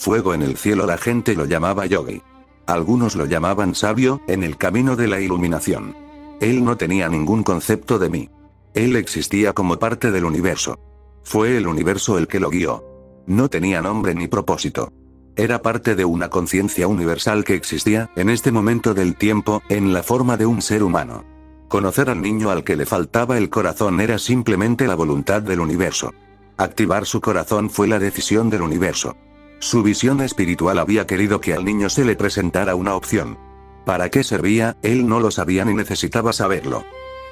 fuego en el cielo la gente lo llamaba yogi. Algunos lo llamaban sabio, en el camino de la iluminación. Él no tenía ningún concepto de mí. Él existía como parte del universo. Fue el universo el que lo guió. No tenía nombre ni propósito. Era parte de una conciencia universal que existía, en este momento del tiempo, en la forma de un ser humano. Conocer al niño al que le faltaba el corazón era simplemente la voluntad del universo. Activar su corazón fue la decisión del universo. Su visión espiritual había querido que al niño se le presentara una opción. ¿Para qué servía? Él no lo sabía ni necesitaba saberlo.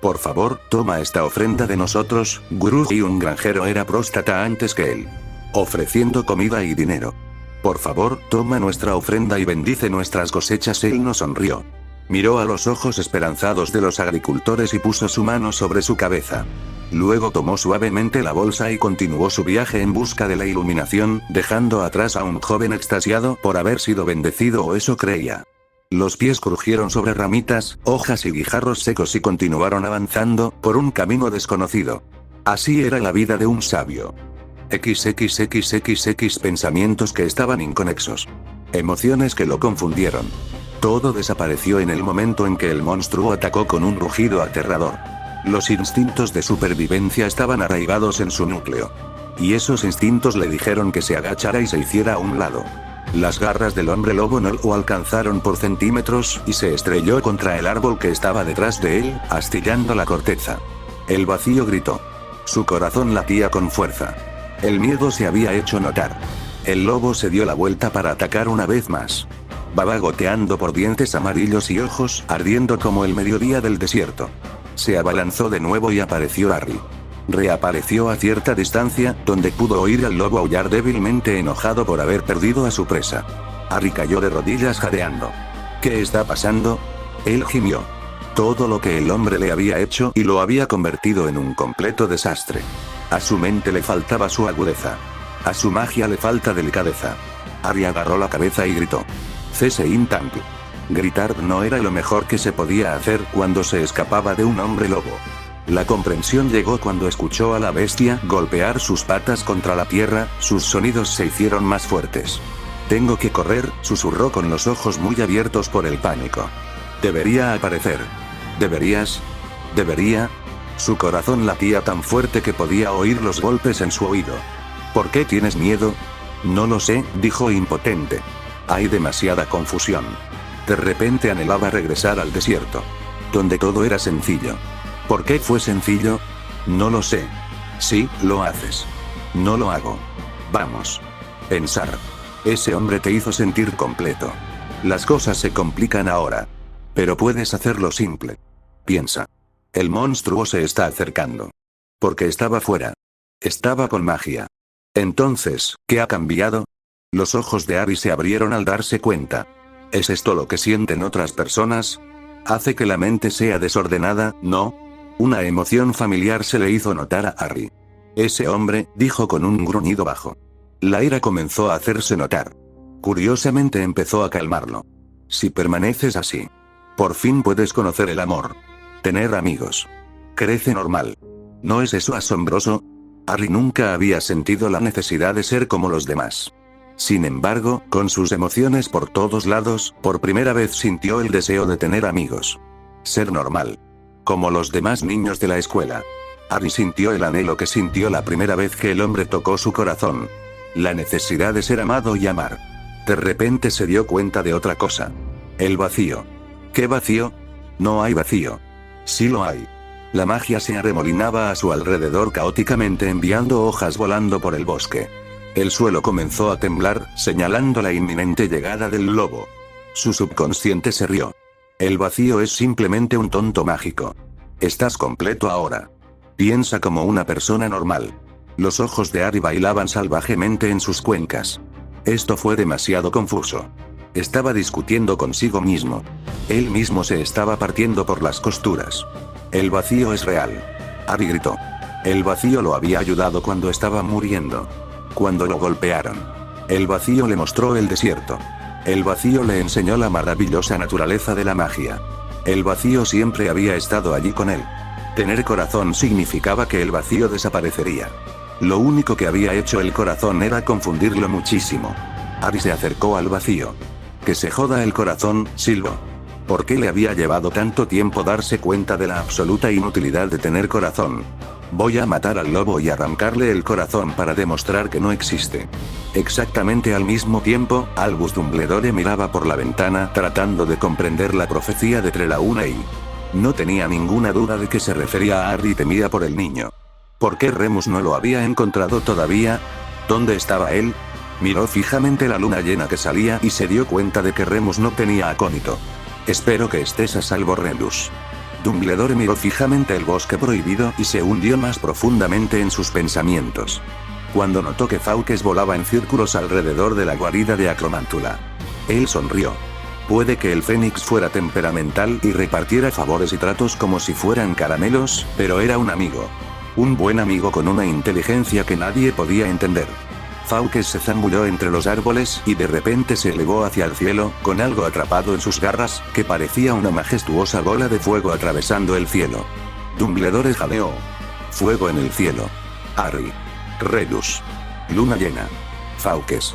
Por favor, toma esta ofrenda de nosotros, Guru. Y un granjero era próstata antes que él, ofreciendo comida y dinero. Por favor, toma nuestra ofrenda y bendice nuestras cosechas. Él no sonrió. Miró a los ojos esperanzados de los agricultores y puso su mano sobre su cabeza. Luego tomó suavemente la bolsa y continuó su viaje en busca de la iluminación, dejando atrás a un joven extasiado por haber sido bendecido, o eso creía. Los pies crujieron sobre ramitas, hojas y guijarros secos y continuaron avanzando, por un camino desconocido. Así era la vida de un sabio. XXXXX pensamientos que estaban inconexos. Emociones que lo confundieron. Todo desapareció en el momento en que el monstruo atacó con un rugido aterrador. Los instintos de supervivencia estaban arraigados en su núcleo. Y esos instintos le dijeron que se agachara y se hiciera a un lado. Las garras del hombre lobo no lo alcanzaron por centímetros, y se estrelló contra el árbol que estaba detrás de él, astillando la corteza. El vacío gritó. Su corazón latía con fuerza. El miedo se había hecho notar. El lobo se dio la vuelta para atacar una vez más. Baba goteando por dientes amarillos y ojos ardiendo como el mediodía del desierto. Se abalanzó de nuevo y apareció Harry. Reapareció a cierta distancia, donde pudo oír al lobo aullar débilmente enojado por haber perdido a su presa. Harry cayó de rodillas jadeando. ¿Qué está pasando? Él gimió. Todo lo que el hombre le había hecho y lo había convertido en un completo desastre. A su mente le faltaba su agudeza. A su magia le falta delicadeza. Harry agarró la cabeza y gritó. Cese instant. Gritar no era lo mejor que se podía hacer cuando se escapaba de un hombre lobo. La comprensión llegó cuando escuchó a la bestia golpear sus patas contra la tierra, sus sonidos se hicieron más fuertes. Tengo que correr, susurró con los ojos muy abiertos por el pánico. Debería aparecer. ¿Deberías? ¿Debería? Su corazón latía tan fuerte que podía oír los golpes en su oído. ¿Por qué tienes miedo? No lo sé, dijo impotente. Hay demasiada confusión. De repente anhelaba regresar al desierto, donde todo era sencillo. ¿Por qué fue sencillo? No lo sé. Sí, lo haces. No lo hago. Vamos. Pensar. Ese hombre te hizo sentir completo. Las cosas se complican ahora. Pero puedes hacerlo simple. Piensa. El monstruo se está acercando. Porque estaba fuera. Estaba con magia. Entonces, ¿qué ha cambiado? Los ojos de Harry se abrieron al darse cuenta. ¿Es esto lo que sienten otras personas? ¿Hace que la mente sea desordenada? No. Una emoción familiar se le hizo notar a Harry. Ese hombre, dijo con un gruñido bajo. La ira comenzó a hacerse notar. Curiosamente empezó a calmarlo. Si permaneces así, por fin puedes conocer el amor. Tener amigos. Crece normal. ¿No es eso asombroso? Harry nunca había sentido la necesidad de ser como los demás. Sin embargo, con sus emociones por todos lados, por primera vez sintió el deseo de tener amigos. Ser normal. Como los demás niños de la escuela. Harry sintió el anhelo que sintió la primera vez que el hombre tocó su corazón. La necesidad de ser amado y amar. De repente se dio cuenta de otra cosa. El vacío. ¿Qué vacío? No hay vacío. Sí lo hay. La magia se arremolinaba a su alrededor caóticamente enviando hojas volando por el bosque. El suelo comenzó a temblar, señalando la inminente llegada del lobo. Su subconsciente se rió. El vacío es simplemente un tonto mágico. Estás completo ahora. Piensa como una persona normal. Los ojos de Harry bailaban salvajemente en sus cuencas. Esto fue demasiado confuso. Estaba discutiendo consigo mismo. Él mismo se estaba partiendo por las costuras. El vacío es real. Harry gritó. El vacío lo había ayudado cuando estaba muriendo. Cuando lo golpearon. El vacío le mostró el desierto. El vacío le enseñó la maravillosa naturaleza de la magia. El vacío siempre había estado allí con él. Tener corazón significaba que el vacío desaparecería. Lo único que había hecho el corazón era confundirlo muchísimo. Harry se acercó al vacío. Que se joda el corazón, silbó. ¿Por qué le había llevado tanto tiempo darse cuenta de la absoluta inutilidad de tener corazón? Voy a matar al lobo y arrancarle el corazón para demostrar que no existe. Exactamente al mismo tiempo, Albus Dumbledore miraba por la ventana tratando de comprender la profecía de Trelawney. No tenía ninguna duda de que se refería a Harry y temía por el niño. ¿Por qué Remus no lo había encontrado todavía? ¿Dónde estaba él? Miró fijamente la luna llena que salía y se dio cuenta de que Remus no tenía acónito. Espero que estés a salvo, Remus. Dumbledore miró fijamente el bosque prohibido y se hundió más profundamente en sus pensamientos. Cuando notó que Fawkes volaba en círculos alrededor de la guarida de Acromántula, él sonrió. Puede que el Fénix fuera temperamental y repartiera favores y tratos como si fueran caramelos, pero era un amigo. Un buen amigo con una inteligencia que nadie podía entender. Fawkes se zambulló entre los árboles y de repente se elevó hacia el cielo, con algo atrapado en sus garras, que parecía una majestuosa bola de fuego atravesando el cielo. Dumbledore jadeó. Fuego en el cielo. Harry. Redus. Luna llena. Fawkes.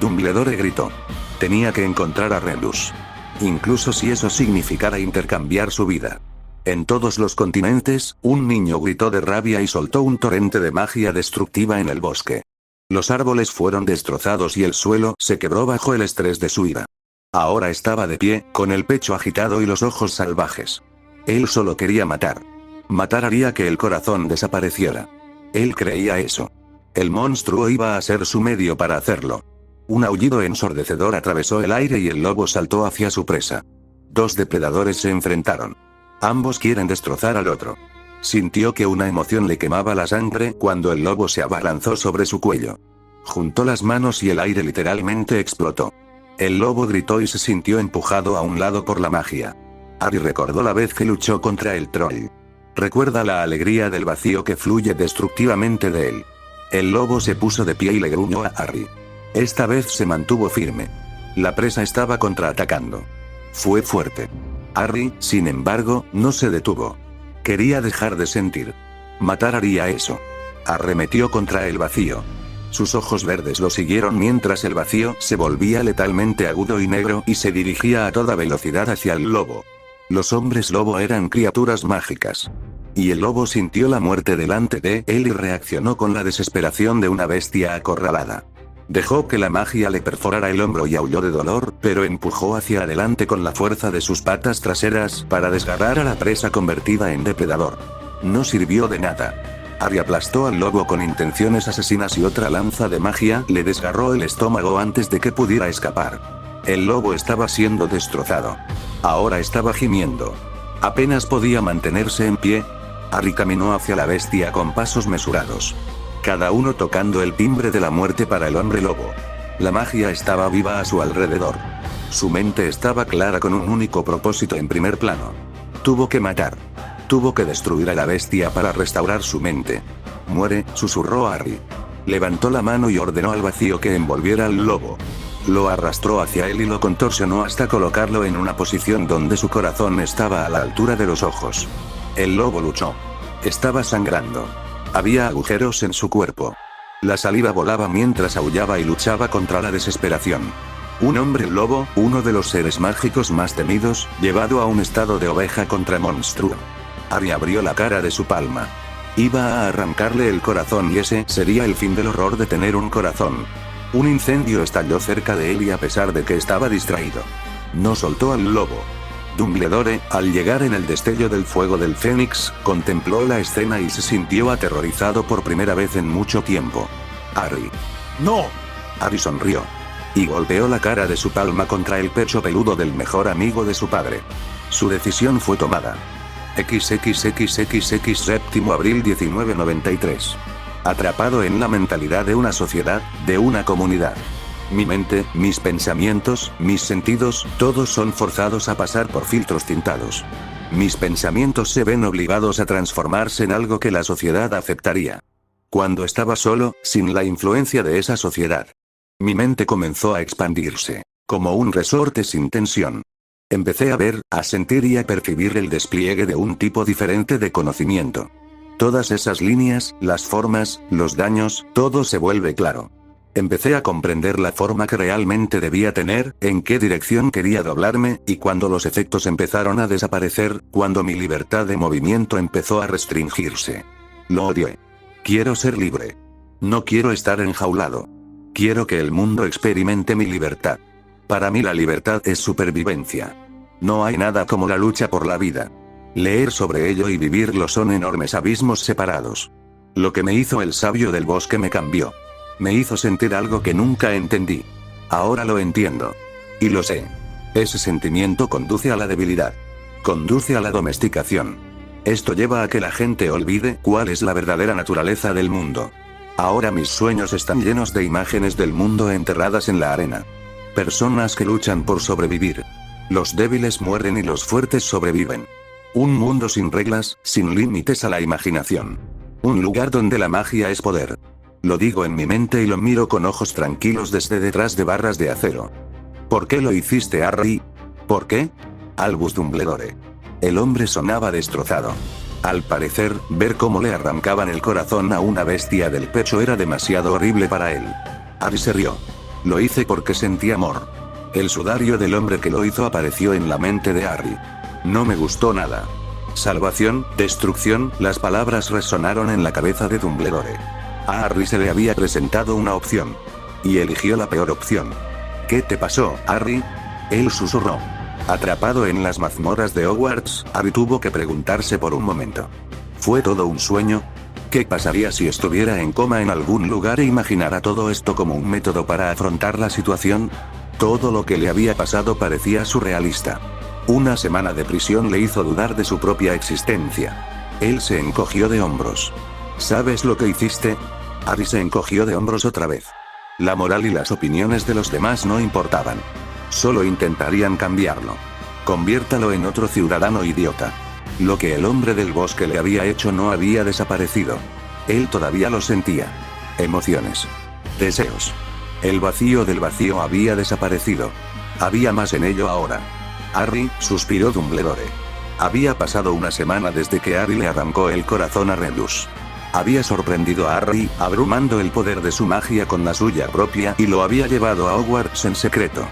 Dumbledore gritó. Tenía que encontrar a Redus. Incluso si eso significara intercambiar su vida. En todos los continentes, un niño gritó de rabia y soltó un torrente de magia destructiva en el bosque. Los árboles fueron destrozados y el suelo se quebró bajo el estrés de su ira. Ahora estaba de pie, con el pecho agitado y los ojos salvajes. Él solo quería matar. Matar haría que el corazón desapareciera. Él creía eso. El monstruo iba a ser su medio para hacerlo. Un aullido ensordecedor atravesó el aire y el lobo saltó hacia su presa. Dos depredadores se enfrentaron. Ambos quieren destrozar al otro. Sintió que una emoción le quemaba la sangre cuando el lobo se abalanzó sobre su cuello. Juntó las manos y el aire literalmente explotó. El lobo gritó y se sintió empujado a un lado por la magia. Harry recordó la vez que luchó contra el troll. Recuerda la alegría del vacío que fluye destructivamente de él. El lobo se puso de pie y le gruñó a Harry. Esta vez se mantuvo firme. La presa estaba contraatacando. Fue fuerte. Harry, sin embargo, no se detuvo. Quería dejar de sentir. Matar haría eso. Arremetió contra el vacío. Sus ojos verdes lo siguieron mientras el vacío se volvía letalmente agudo y negro y se dirigía a toda velocidad hacia el lobo. Los hombres lobo eran criaturas mágicas. Y el lobo sintió la muerte delante de él y reaccionó con la desesperación de una bestia acorralada. Dejó que la magia le perforara el hombro y aulló de dolor, pero empujó hacia adelante con la fuerza de sus patas traseras para desgarrar a la presa convertida en depredador. No sirvió de nada. Harry aplastó al lobo con intenciones asesinas y otra lanza de magia le desgarró el estómago antes de que pudiera escapar. El lobo estaba siendo destrozado. Ahora estaba gimiendo. Apenas podía mantenerse en pie. Harry caminó hacia la bestia con pasos mesurados. Cada uno tocando el timbre de la muerte para el hombre lobo. La magia estaba viva a su alrededor. Su mente estaba clara con un único propósito en primer plano. Tuvo que matar. Tuvo que destruir a la bestia para restaurar su mente. Muere, susurró Harry. Levantó la mano y ordenó al vacío que envolviera al lobo. Lo arrastró hacia él y lo contorsionó hasta colocarlo en una posición donde su corazón estaba a la altura de los ojos. El lobo luchó. Estaba sangrando. Había agujeros en su cuerpo. La saliva volaba mientras aullaba y luchaba contra la desesperación. Un hombre lobo, uno de los seres mágicos más temidos, llevado a un estado de oveja contra monstruo. Harry abrió la cara de su palma. Iba a arrancarle el corazón y ese sería el fin del horror de tener un corazón. Un incendio estalló cerca de él y a pesar de que estaba distraído, no soltó al lobo. Dumbledore, al llegar en el destello del fuego del Fénix, contempló la escena y se sintió aterrorizado por primera vez en mucho tiempo. Harry. ¡No! Harry sonrió. Y golpeó la cara de su palma contra el pecho peludo del mejor amigo de su padre. Su decisión fue tomada. XXXXX séptimo abril 1993. Atrapado en la mentalidad de una sociedad, de una comunidad. Mi mente, mis pensamientos, mis sentidos, todos son forzados a pasar por filtros tintados. Mis pensamientos se ven obligados a transformarse en algo que la sociedad aceptaría. Cuando estaba solo, sin la influencia de esa sociedad, mi mente comenzó a expandirse, como un resorte sin tensión. Empecé a ver, a sentir y a percibir el despliegue de un tipo diferente de conocimiento. Todas esas líneas, las formas, los daños, todo se vuelve claro. Empecé a comprender la forma que realmente debía tener, en qué dirección quería doblarme, y cuando los efectos empezaron a desaparecer, cuando mi libertad de movimiento empezó a restringirse. Lo odié. Quiero ser libre. No quiero estar enjaulado. Quiero que el mundo experimente mi libertad. Para mí la libertad es supervivencia. No hay nada como la lucha por la vida. Leer sobre ello y vivirlo son enormes abismos separados. Lo que me hizo el sabio del bosque me cambió. Me hizo sentir algo que nunca entendí. Ahora lo entiendo. Y lo sé. Ese sentimiento conduce a la debilidad. Conduce a la domesticación. Esto lleva a que la gente olvide cuál es la verdadera naturaleza del mundo. Ahora mis sueños están llenos de imágenes del mundo enterradas en la arena. Personas que luchan por sobrevivir. Los débiles mueren y los fuertes sobreviven. Un mundo sin reglas, sin límites a la imaginación. Un lugar donde la magia es poder. Lo digo en mi mente y lo miro con ojos tranquilos desde detrás de barras de acero. ¿Por qué lo hiciste, Harry? ¿Por qué? Albus Dumbledore. El hombre sonaba destrozado. Al parecer, ver cómo le arrancaban el corazón a una bestia del pecho era demasiado horrible para él. Harry se rió. Lo hice porque sentí amor. El sudario del hombre que lo hizo apareció en la mente de Harry. No me gustó nada. Salvación, destrucción, las palabras resonaron en la cabeza de Dumbledore. A Harry se le había presentado una opción. Y eligió la peor opción. ¿Qué te pasó, Harry? Él susurró. Atrapado en las mazmorras de Hogwarts, Harry tuvo que preguntarse por un momento. ¿Fue todo un sueño? ¿Qué pasaría si estuviera en coma en algún lugar e imaginara todo esto como un método para afrontar la situación? Todo lo que le había pasado parecía surrealista. Una semana de prisión le hizo dudar de su propia existencia. Él se encogió de hombros. ¿Sabes lo que hiciste? Harry se encogió de hombros otra vez. La moral y las opiniones de los demás no importaban. Solo intentarían cambiarlo. Conviértalo en otro ciudadano idiota. Lo que el hombre del bosque le había hecho no había desaparecido. Él todavía lo sentía. Emociones. Deseos. El vacío del vacío había desaparecido. Había más en ello ahora. Harry, suspiró Dumbledore. Había pasado una semana desde que Harry le arrancó el corazón a Redus. Había sorprendido a Harry, abrumando el poder de su magia con la suya propia, y lo había llevado a Hogwarts en secreto.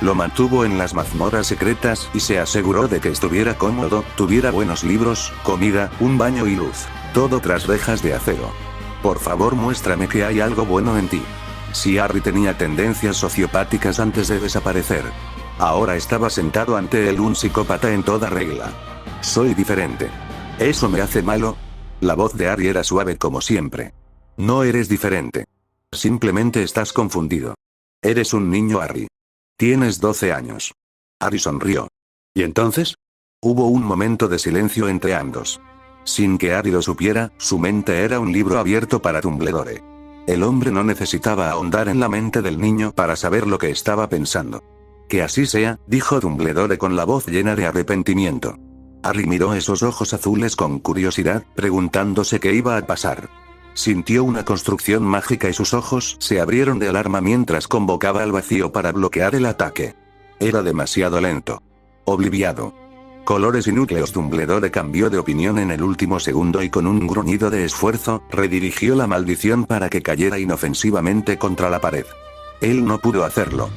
Lo mantuvo en las mazmorras secretas, y se aseguró de que estuviera cómodo, tuviera buenos libros, comida, un baño y luz. Todo tras rejas de acero. Por favor, muéstrame que hay algo bueno en ti. Si Harry tenía tendencias sociopáticas antes de desaparecer, ahora estaba sentado ante él un psicópata en toda regla. Soy diferente. ¿Eso me hace malo? La voz de Harry era suave como siempre. No eres diferente. Simplemente estás confundido. Eres un niño, Harry. Tienes 12 años. Harry sonrió. ¿Y entonces? Hubo un momento de silencio entre ambos. Sin que Harry lo supiera, su mente era un libro abierto para Dumbledore. El hombre no necesitaba ahondar en la mente del niño para saber lo que estaba pensando. Que así sea, dijo Dumbledore con la voz llena de arrepentimiento. Harry miró esos ojos azules con curiosidad, preguntándose qué iba a pasar. Sintió una construcción mágica y sus ojos se abrieron de alarma mientras convocaba al vacío para bloquear el ataque. Era demasiado lento. Obliviado. Colores y núcleos. Dumbledore cambió de opinión en el último segundo y con un gruñido de esfuerzo, redirigió la maldición para que cayera inofensivamente contra la pared. Él no pudo hacerlo.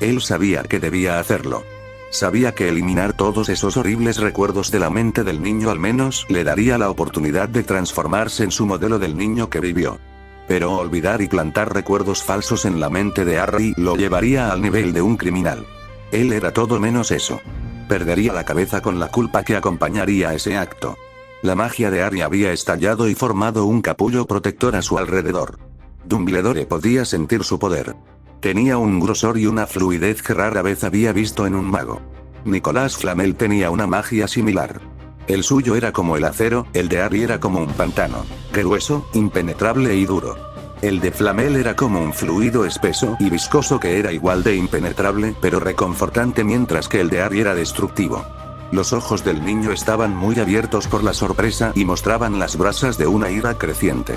Él sabía que debía hacerlo. Sabía que eliminar todos esos horribles recuerdos de la mente del niño al menos le daría la oportunidad de transformarse en su modelo del niño que vivió. Pero olvidar y plantar recuerdos falsos en la mente de Harry lo llevaría al nivel de un criminal. Él era todo menos eso. Perdería la cabeza con la culpa que acompañaría ese acto. La magia de Harry había estallado y formado un capullo protector a su alrededor. Dumbledore podía sentir su poder. Tenía un grosor y una fluidez que rara vez había visto en un mago. Nicolas Flamel tenía una magia similar. El suyo era como el acero, el de Harry era como un pantano, grueso, impenetrable y duro. El de Flamel era como un fluido espeso y viscoso que era igual de impenetrable pero reconfortante, mientras que el de Harry era destructivo. Los ojos del niño estaban muy abiertos por la sorpresa y mostraban las brasas de una ira creciente.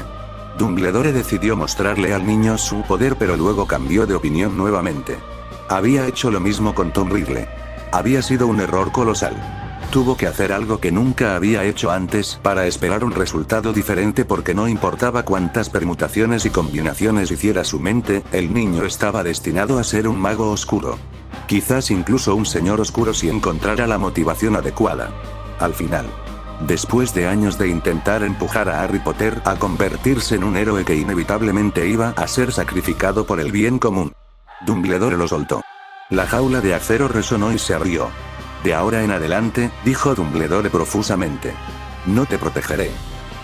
Dumbledore decidió mostrarle al niño su poder, pero luego cambió de opinión nuevamente. Había hecho lo mismo con Tom Riddle. Había sido un error colosal. Tuvo que hacer algo que nunca había hecho antes para esperar un resultado diferente, porque no importaba cuántas permutaciones y combinaciones hiciera su mente, el niño estaba destinado a ser un mago oscuro. Quizás incluso un señor oscuro si encontrara la motivación adecuada. Al final, después de años de intentar empujar a Harry Potter a convertirse en un héroe que inevitablemente iba a ser sacrificado por el bien común, Dumbledore lo soltó. La jaula de acero resonó y se abrió. De ahora en adelante, dijo Dumbledore profusamente, no te protegeré.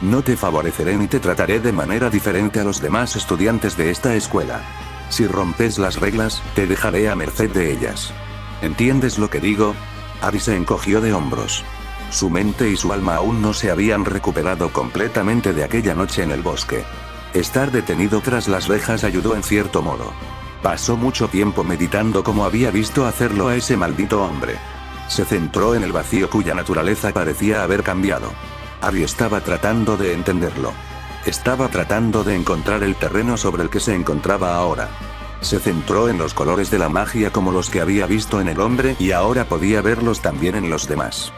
No te favoreceré ni te trataré de manera diferente a los demás estudiantes de esta escuela. Si rompes las reglas, te dejaré a merced de ellas. ¿Entiendes lo que digo? Harry se encogió de hombros. Su mente y su alma aún no se habían recuperado completamente de aquella noche en el bosque. Estar detenido tras las rejas ayudó en cierto modo. Pasó mucho tiempo meditando cómo había visto hacerlo a ese maldito hombre. Se centró en el vacío cuya naturaleza parecía haber cambiado. Harry estaba tratando de entenderlo. Estaba tratando de encontrar el terreno sobre el que se encontraba ahora. Se centró en los colores de la magia como los que había visto en el hombre y ahora podía verlos también en los demás.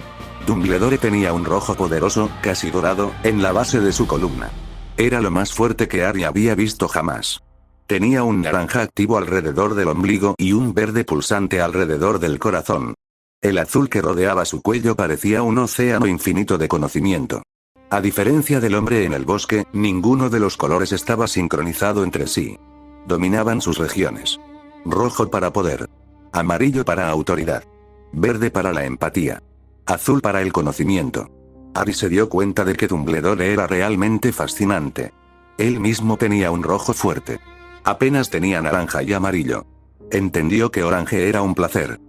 Dumbledore tenía un rojo poderoso, casi dorado, en la base de su columna. Era lo más fuerte que Harry había visto jamás. Tenía un naranja activo alrededor del ombligo y un verde pulsante alrededor del corazón. El azul que rodeaba su cuello parecía un océano infinito de conocimiento. A diferencia del hombre en el bosque, ninguno de los colores estaba sincronizado entre sí. Dominaban sus regiones. Rojo para poder. Amarillo para autoridad. Verde para la empatía. Azul para el conocimiento. Harry se dio cuenta de que Dumbledore era realmente fascinante. Él mismo tenía un rojo fuerte. Apenas tenía naranja y amarillo. Entendió que orange era un placer.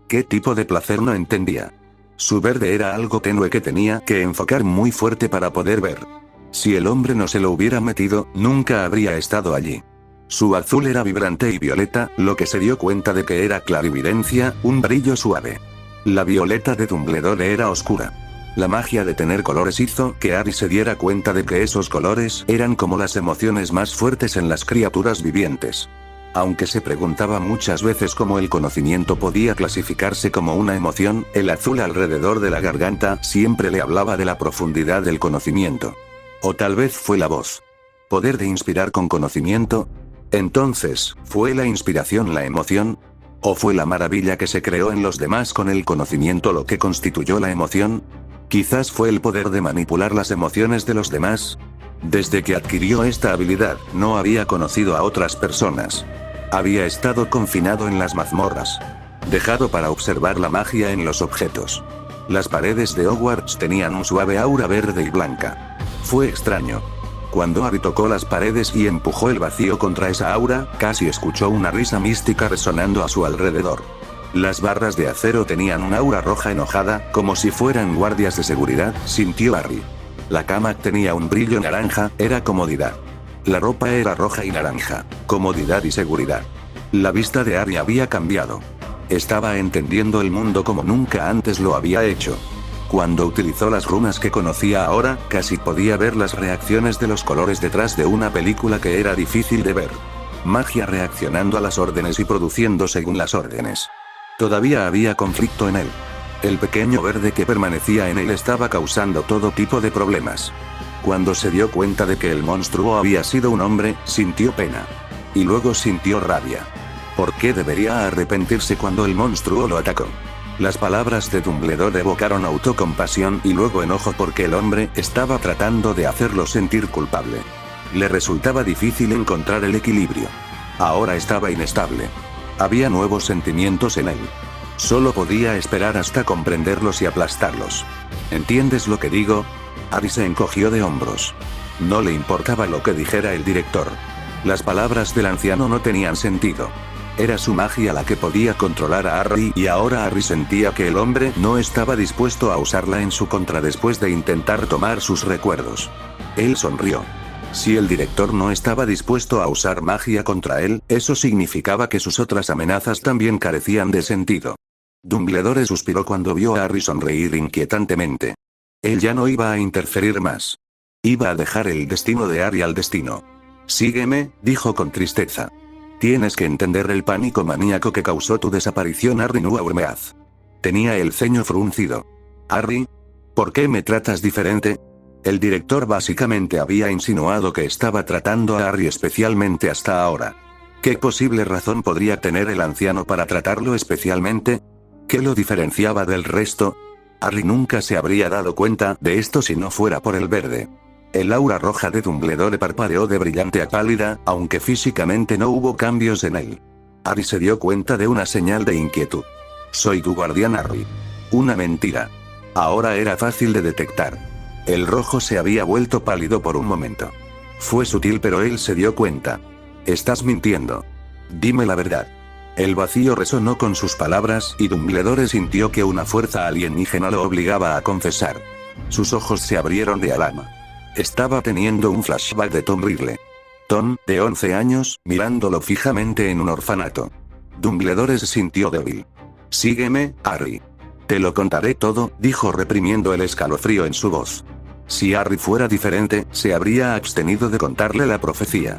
¿Qué tipo de placer no entendía? Su verde era algo tenue que tenía que enfocar muy fuerte para poder ver. Si el hombre no se lo hubiera metido, nunca habría estado allí. Su azul era vibrante y violeta, lo que se dio cuenta de que era clarividencia, un brillo suave. La violeta de Dumbledore era oscura. La magia de tener colores hizo que Harry se diera cuenta de que esos colores eran como las emociones más fuertes en las criaturas vivientes. Aunque se preguntaba muchas veces cómo el conocimiento podía clasificarse como una emoción, el azul alrededor de la garganta siempre le hablaba de la profundidad del conocimiento. O tal vez fue la voz. ¿Poder de inspirar con conocimiento? Entonces, ¿fue la inspiración la emoción? ¿O fue la maravilla que se creó en los demás con el conocimiento lo que constituyó la emoción? Quizás fue el poder de manipular las emociones de los demás. Desde que adquirió esta habilidad, no había conocido a otras personas. Había estado confinado en las mazmorras. Dejado para observar la magia en los objetos. Las paredes de Hogwarts tenían un suave aura verde y blanca. Fue extraño. Cuando Harry tocó las paredes y empujó el vacío contra esa aura, casi escuchó una risa mística resonando a su alrededor. Las barras de acero tenían un aura roja enojada, como si fueran guardias de seguridad, sintió Harry. La cama tenía un brillo naranja, era comodidad. La ropa era roja y naranja, comodidad y seguridad. La vista de Harry había cambiado. Estaba entendiendo el mundo como nunca antes lo había hecho. Cuando utilizó las runas que conocía ahora, casi podía ver las reacciones de los colores detrás de una película que era difícil de ver. Magia reaccionando a las órdenes y produciendo según las órdenes. Todavía había conflicto en él. El pequeño verde que permanecía en él estaba causando todo tipo de problemas. Cuando se dio cuenta de que el monstruo había sido un hombre, sintió pena. Y luego sintió rabia. ¿Por qué debería arrepentirse cuando el monstruo lo atacó? Las palabras de Dumbledore evocaron autocompasión y luego enojo porque el hombre estaba tratando de hacerlo sentir culpable. Le resultaba difícil encontrar el equilibrio. Ahora estaba inestable. Había nuevos sentimientos en él. Solo podía esperar hasta comprenderlos y aplastarlos. ¿Entiendes lo que digo? Harry se encogió de hombros. No le importaba lo que dijera el director. Las palabras del anciano no tenían sentido. Era su magia la que podía controlar a Harry y ahora Harry sentía que el hombre no estaba dispuesto a usarla en su contra después de intentar tomar sus recuerdos. Él sonrió. Si el director no estaba dispuesto a usar magia contra él, eso significaba que sus otras amenazas también carecían de sentido. Dumbledore suspiró cuando vio a Harry sonreír inquietantemente. Él ya no iba a interferir más. Iba a dejar el destino de Harry al destino. Sígueme, dijo con tristeza. Tienes que entender el pánico maníaco que causó tu desaparición, Harry Nuaurmeaz. Tenía el ceño fruncido. Harry, ¿por qué me tratas diferente? El director básicamente había insinuado que estaba tratando a Harry especialmente hasta ahora. ¿Qué posible razón podría tener el anciano para tratarlo especialmente? ¿Qué lo diferenciaba del resto? Harry nunca se habría dado cuenta de esto si no fuera por el verde. El aura roja de Dumbledore parpadeó de brillante a pálida, aunque físicamente no hubo cambios en él. Harry se dio cuenta de una señal de inquietud. Soy tu guardián, Harry. Una mentira. Ahora era fácil de detectar. El rojo se había vuelto pálido por un momento. Fue sutil, pero él se dio cuenta. Estás mintiendo. Dime la verdad. El vacío resonó con sus palabras y Dumbledore sintió que una fuerza alienígena lo obligaba a confesar. Sus ojos se abrieron de alarma. Estaba teniendo un flashback de Tom Riddle. Tom, de 11 años, mirándolo fijamente en un orfanato. Dumbledore se sintió débil. Sígueme, Harry. Te lo contaré todo, dijo reprimiendo el escalofrío en su voz. Si Harry fuera diferente, se habría abstenido de contarle la profecía.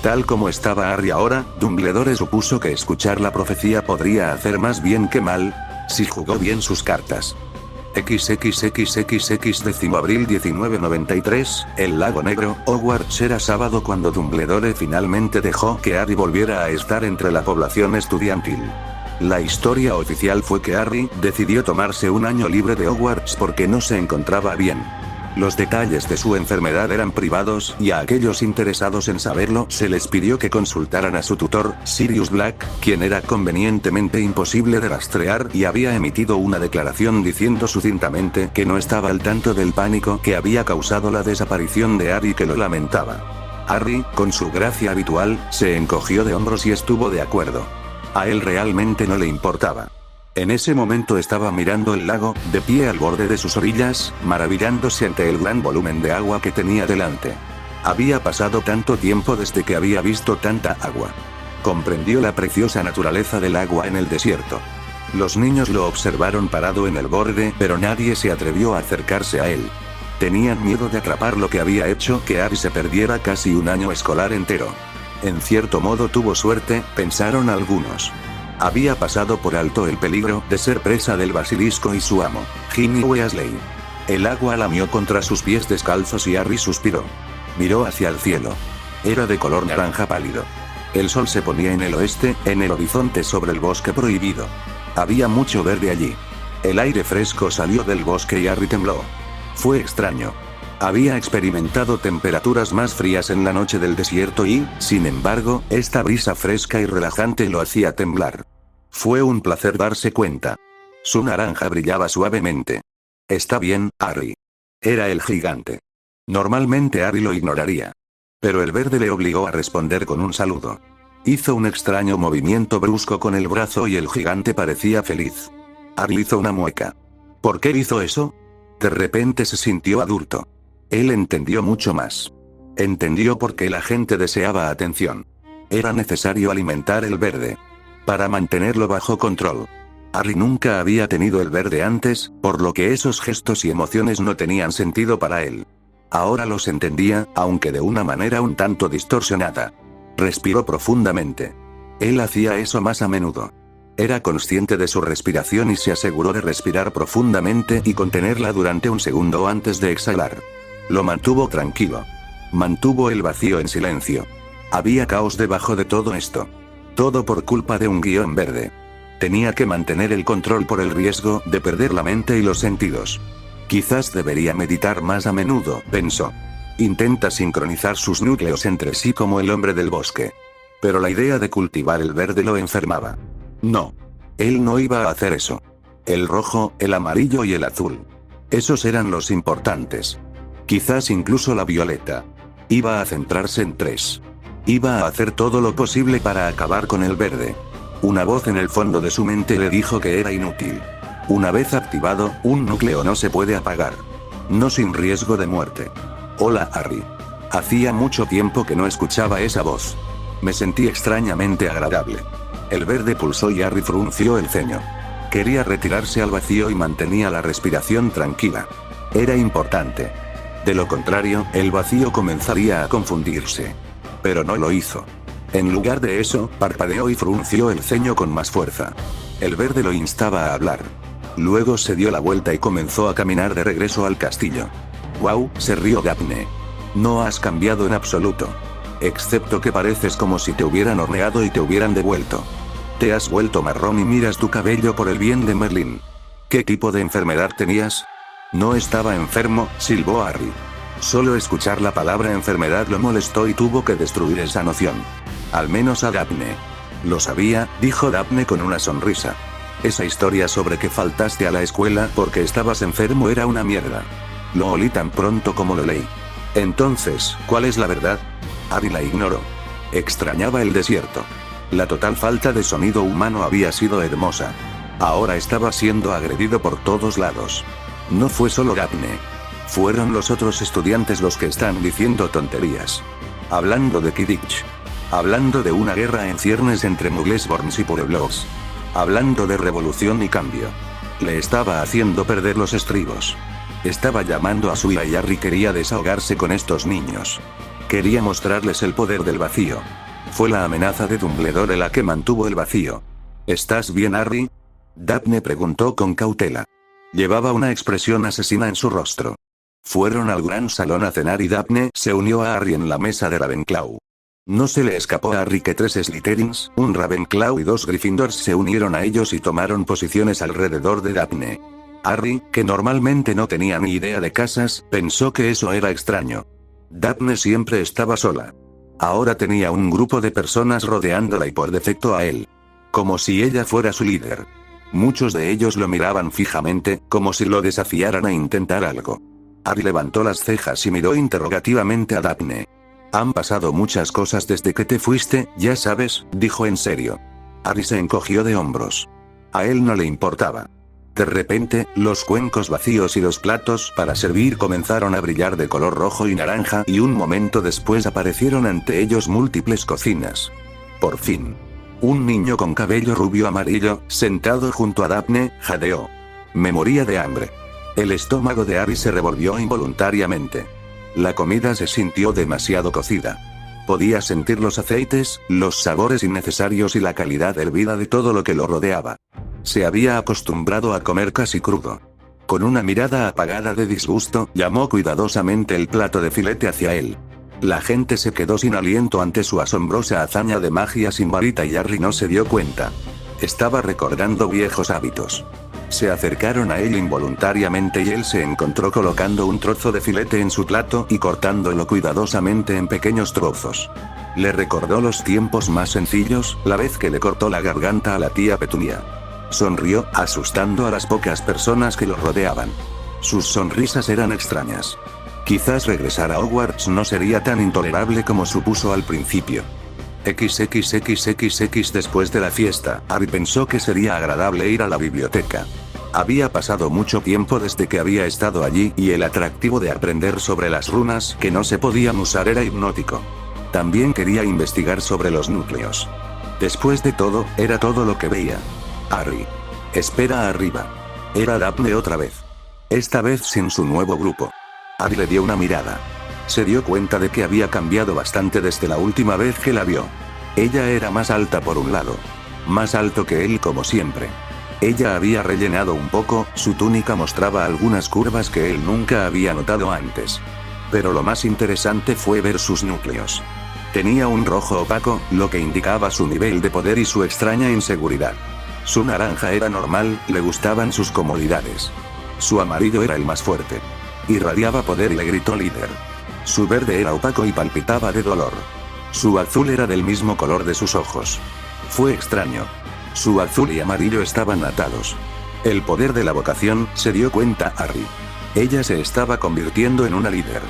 Tal como estaba Harry ahora, Dumbledore supuso que escuchar la profecía podría hacer más bien que mal, si jugó bien sus cartas. XXXXX 10 abril 1993, el Lago Negro, Hogwarts. Era sábado cuando Dumbledore finalmente dejó que Harry volviera a estar entre la población estudiantil. La historia oficial fue que Harry decidió tomarse un año libre de Hogwarts porque no se encontraba bien. Los detalles de su enfermedad eran privados y a aquellos interesados en saberlo se les pidió que consultaran a su tutor, Sirius Black, quien era convenientemente imposible de rastrear y había emitido una declaración diciendo sucintamente que no estaba al tanto del pánico que había causado la desaparición de Harry y que lo lamentaba. Harry, con su gracia habitual, se encogió de hombros y estuvo de acuerdo. A él realmente no le importaba. En ese momento estaba mirando el lago, de pie al borde de sus orillas, maravillándose ante el gran volumen de agua que tenía delante. Había pasado tanto tiempo desde que había visto tanta agua. Comprendió la preciosa naturaleza del agua en el desierto. Los niños lo observaron parado en el borde, pero nadie se atrevió a acercarse a él. Tenían miedo de atrapar lo que había hecho que Harry se perdiera casi un año escolar entero. En cierto modo tuvo suerte, pensaron algunos. Había pasado por alto el peligro de ser presa del basilisco y su amo, Ginny Weasley. El agua lamió contra sus pies descalzos y Harry suspiró. Miró hacia el cielo. Era de color naranja pálido. El sol se ponía en el oeste, en el horizonte sobre el bosque prohibido. Había mucho verde allí. El aire fresco salió del bosque y Harry tembló. Fue extraño. Había experimentado temperaturas más frías en la noche del desierto y, sin embargo, esta brisa fresca y relajante lo hacía temblar. Fue un placer darse cuenta. Su naranja brillaba suavemente. Está bien, Harry. Era el gigante. Normalmente Harry lo ignoraría. Pero el verde le obligó a responder con un saludo. Hizo un extraño movimiento brusco con el brazo y el gigante parecía feliz. Harry hizo una mueca. ¿Por qué hizo eso? De repente se sintió adulto. Él entendió mucho más. Entendió por qué la gente deseaba atención. Era necesario alimentar el verde. Para mantenerlo bajo control. Harry nunca había tenido el verde antes, por lo que esos gestos y emociones no tenían sentido para él. Ahora los entendía, aunque de una manera un tanto distorsionada. Respiró profundamente. Él hacía eso más a menudo. Era consciente de su respiración y se aseguró de respirar profundamente y contenerla durante un segundo antes de exhalar. Lo mantuvo tranquilo. Mantuvo el vacío en silencio. Había caos debajo de todo esto. Todo por culpa de un guión verde. Tenía que mantener el control por el riesgo de perder la mente y los sentidos. Quizás debería meditar más a menudo, pensó. Intenta sincronizar sus núcleos entre sí como el hombre del bosque. Pero la idea de cultivar el verde lo enfermaba. No. Él no iba a hacer eso. El rojo, el amarillo y el azul. Esos eran los importantes. Quizás incluso la violeta. Iba a centrarse en 3. Iba a hacer todo lo posible para acabar con el verde. Una voz en el fondo de su mente le dijo que era inútil. Una vez activado, un núcleo no se puede apagar. No sin riesgo de muerte. Hola, Harry. Hacía mucho tiempo que no escuchaba esa voz. Me sentí extrañamente agradable. El verde pulsó y Harry frunció el ceño. Quería retirarse al vacío y mantenía la respiración tranquila. Era importante. De lo contrario, el vacío comenzaría a confundirse. Pero no lo hizo. En lugar de eso, parpadeó y frunció el ceño con más fuerza. El verde lo instaba a hablar. Luego se dio la vuelta y comenzó a caminar de regreso al castillo. «Wow», se rió Daphne. «No has cambiado en absoluto. Excepto que pareces como si te hubieran horneado y te hubieran devuelto. Te has vuelto marrón y miras tu cabello por el bien de Merlin. ¿Qué tipo de enfermedad tenías?» «No estaba enfermo», silbó Harry. Solo escuchar la palabra enfermedad lo molestó y tuvo que destruir esa noción. Al menos a Daphne. «Lo sabía», dijo Daphne con una sonrisa. «Esa historia sobre que faltaste a la escuela porque estabas enfermo era una mierda. Lo olí tan pronto como lo leí». «Entonces, ¿cuál es la verdad?» Harry la ignoró. Extrañaba el desierto. La total falta de sonido humano había sido hermosa. Ahora estaba siendo agredido por todos lados. No fue solo Daphne. Fueron los otros estudiantes los que están diciendo tonterías. Hablando de Quidditch. Hablando de una guerra en ciernes entre Mugglesborns y pueblos. Hablando de revolución y cambio. Le estaba haciendo perder los estribos. Estaba llamando a su ira y Harry quería desahogarse con estos niños. Quería mostrarles el poder del vacío. Fue la amenaza de Dumbledore la que mantuvo el vacío. ¿Estás bien, Harry?, Daphne preguntó con cautela. Llevaba una expresión asesina en su rostro. Fueron al gran salón a cenar y Daphne se unió a Harry en la mesa de Ravenclaw. No se le escapó a Harry que 3 Slytherins, un Ravenclaw y 2 Gryffindors se unieron a ellos y tomaron posiciones alrededor de Daphne. Harry, que normalmente no tenía ni idea de casas, pensó que eso era extraño. Daphne siempre estaba sola. Ahora tenía un grupo de personas rodeándola y por defecto a él. Como si ella fuera su líder. Muchos de ellos lo miraban fijamente, como si lo desafiaran a intentar algo. Harry levantó las cejas y miró interrogativamente a Daphne. «Han pasado muchas cosas desde que te fuiste, ya sabes», dijo en serio. Harry se encogió de hombros. A él no le importaba. De repente, los cuencos vacíos y los platos para servir comenzaron a brillar de color rojo y naranja y un momento después aparecieron ante ellos múltiples cocinas. Por fin. Un niño con cabello rubio amarillo, sentado junto a Daphne, jadeó. «Me moría de hambre». El estómago de Harry se revolvió involuntariamente. La comida se sintió demasiado cocida. Podía sentir los aceites, los sabores innecesarios y la calidad hervida de todo lo que lo rodeaba. Se había acostumbrado a comer casi crudo. Con una mirada apagada de disgusto, llamó cuidadosamente el plato de filete hacia él. La gente se quedó sin aliento ante su asombrosa hazaña de magia sin varita y Harry no se dio cuenta. Estaba recordando viejos hábitos. Se acercaron a él involuntariamente y él se encontró colocando un trozo de filete en su plato y cortándolo cuidadosamente en pequeños trozos. Le recordó los tiempos más sencillos, la vez que le cortó la garganta a la tía Petunia. Sonrió, asustando a las pocas personas que lo rodeaban. Sus sonrisas eran extrañas. Quizás regresar a Hogwarts no sería tan intolerable como supuso al principio. XXXXX después de la fiesta, Harry pensó que sería agradable ir a la biblioteca. Había pasado mucho tiempo desde que había estado allí y el atractivo de aprender sobre las runas que no se podían usar era hipnótico. También quería investigar sobre los núcleos. Después de todo, era todo lo que veía. Harry. Espera arriba. Era Daphne otra vez. Esta vez sin su nuevo grupo. Harry le dio una mirada. Se dio cuenta de que había cambiado bastante desde la última vez que la vio. Ella era más alta por un lado. Más alto que él como siempre. Ella había rellenado un poco, su túnica mostraba algunas curvas que él nunca había notado antes. Pero lo más interesante fue ver sus núcleos. Tenía un rojo opaco, lo que indicaba su nivel de poder y su extraña inseguridad. Su naranja era normal, le gustaban sus comodidades. Su amarillo era el más fuerte. Irradiaba poder y le gritó líder. Su verde era opaco y palpitaba de dolor. Su azul era del mismo color de sus ojos. Fue extraño. Su azul y amarillo estaban atados. El poder de la vocación, se dio cuenta Harry. Ella se estaba convirtiendo en una líder.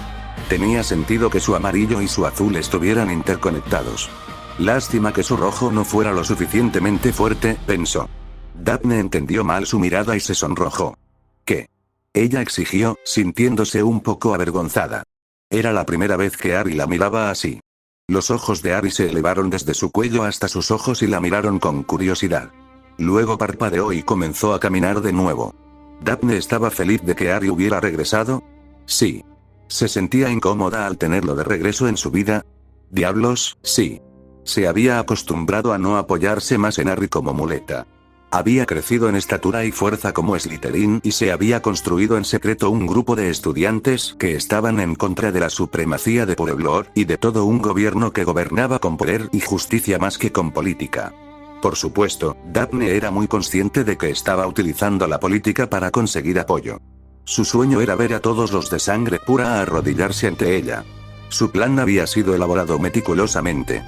Tenía sentido que su amarillo y su azul estuvieran interconectados. Lástima que su rojo no fuera lo suficientemente fuerte, pensó. Daphne entendió mal su mirada y se sonrojó. ¿Qué? Ella exigió, sintiéndose un poco avergonzada. Era la primera vez que Harry la miraba así. Los ojos de Harry se elevaron desde su cuello hasta sus ojos y la miraron con curiosidad. Luego parpadeó y comenzó a caminar de nuevo. ¿Daphne estaba feliz de que Harry hubiera regresado? Sí. ¿Se sentía incómoda al tenerlo de regreso en su vida? Diablos, sí. Se había acostumbrado a no apoyarse más en Harry como muleta. Había crecido en estatura y fuerza como Slytherin y se había construido en secreto un grupo de estudiantes que estaban en contra de la supremacía de Pureblor y de todo un gobierno que gobernaba con poder y justicia más que con política. Por supuesto, Daphne era muy consciente de que estaba utilizando la política para conseguir apoyo. Su sueño era ver a todos los de sangre pura arrodillarse ante ella. Su plan había sido elaborado meticulosamente.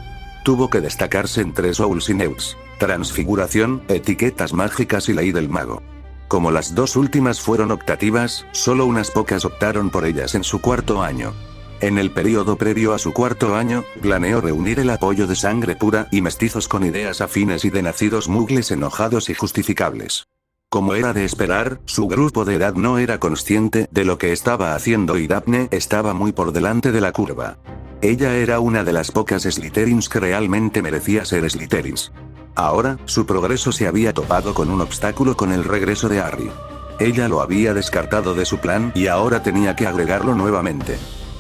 Tuvo que destacarse en 3 Owls y Neus: transfiguración, etiquetas mágicas y ley del mago. Como las 2 últimas fueron optativas, solo unas pocas optaron por ellas en su 4.º año. En el periodo previo a su 4.º año, planeó reunir el apoyo de sangre pura y mestizos con ideas afines y de nacidos muggles enojados y justificables. Como era de esperar, su grupo de edad no era consciente de lo que estaba haciendo y Daphne estaba muy por delante de la curva. Ella era una de las pocas Slytherins que realmente merecía ser Slytherins. Ahora, su progreso se había topado con un obstáculo con el regreso de Harry. Ella lo había descartado de su plan y ahora tenía que agregarlo nuevamente.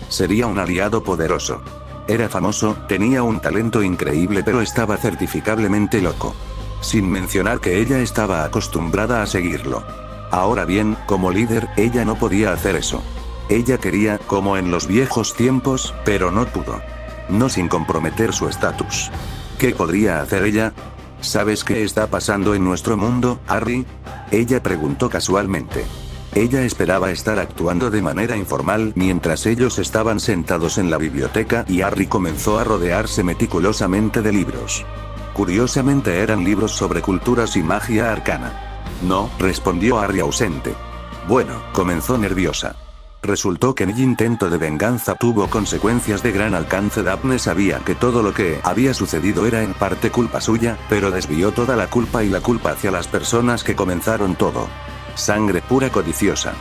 Sería un aliado poderoso. Era famoso, tenía un talento increíble pero estaba certificablemente loco. Sin mencionar que ella estaba acostumbrada a seguirlo. Ahora bien, como líder, ella no podía hacer eso. Ella quería, como en los viejos tiempos, pero no pudo. No sin comprometer su estatus. ¿Qué podría hacer ella? ¿Sabes qué está pasando en nuestro mundo, Harry? Ella preguntó casualmente. Ella esperaba estar actuando de manera informal mientras ellos estaban sentados en la biblioteca y Harry comenzó a rodearse meticulosamente de libros. Curiosamente eran libros sobre culturas y magia arcana. No, respondió Harry ausente. Bueno, comenzó nerviosa. Resultó que mi intento de venganza tuvo consecuencias de gran alcance. Daphne sabía que todo lo que había sucedido era en parte culpa suya, pero desvió toda la culpa y la culpa hacia las personas que comenzaron todo. Sangre pura codiciosa.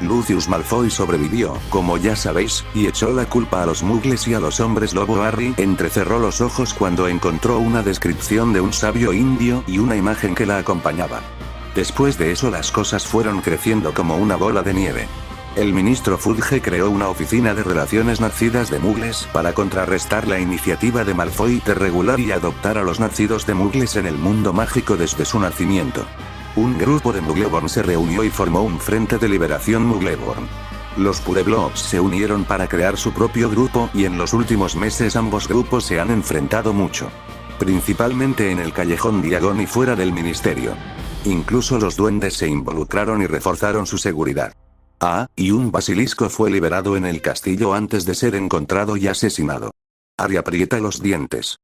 Lucius Malfoy sobrevivió, como ya sabéis, y echó la culpa a los muggles y a los hombres lobo. Harry entrecerró los ojos cuando encontró una descripción de un sabio indio y una imagen que la acompañaba. Después de eso las cosas fueron creciendo como una bola de nieve. El ministro Fudge creó una oficina de relaciones nacidas de muggles para contrarrestar la iniciativa de Malfoy de regular y adoptar a los nacidos de muggles en el mundo mágico desde su nacimiento. Un grupo de Muggleborn se reunió y formó un frente de liberación Muggleborn. Los Purebloods se unieron para crear su propio grupo y en los últimos meses ambos grupos se han enfrentado mucho. Principalmente en el Callejón Diagon y fuera del ministerio. Incluso los duendes se involucraron y reforzaron su seguridad. Y un basilisco fue liberado en el castillo antes de ser encontrado y asesinado. Harry aprieta los dientes.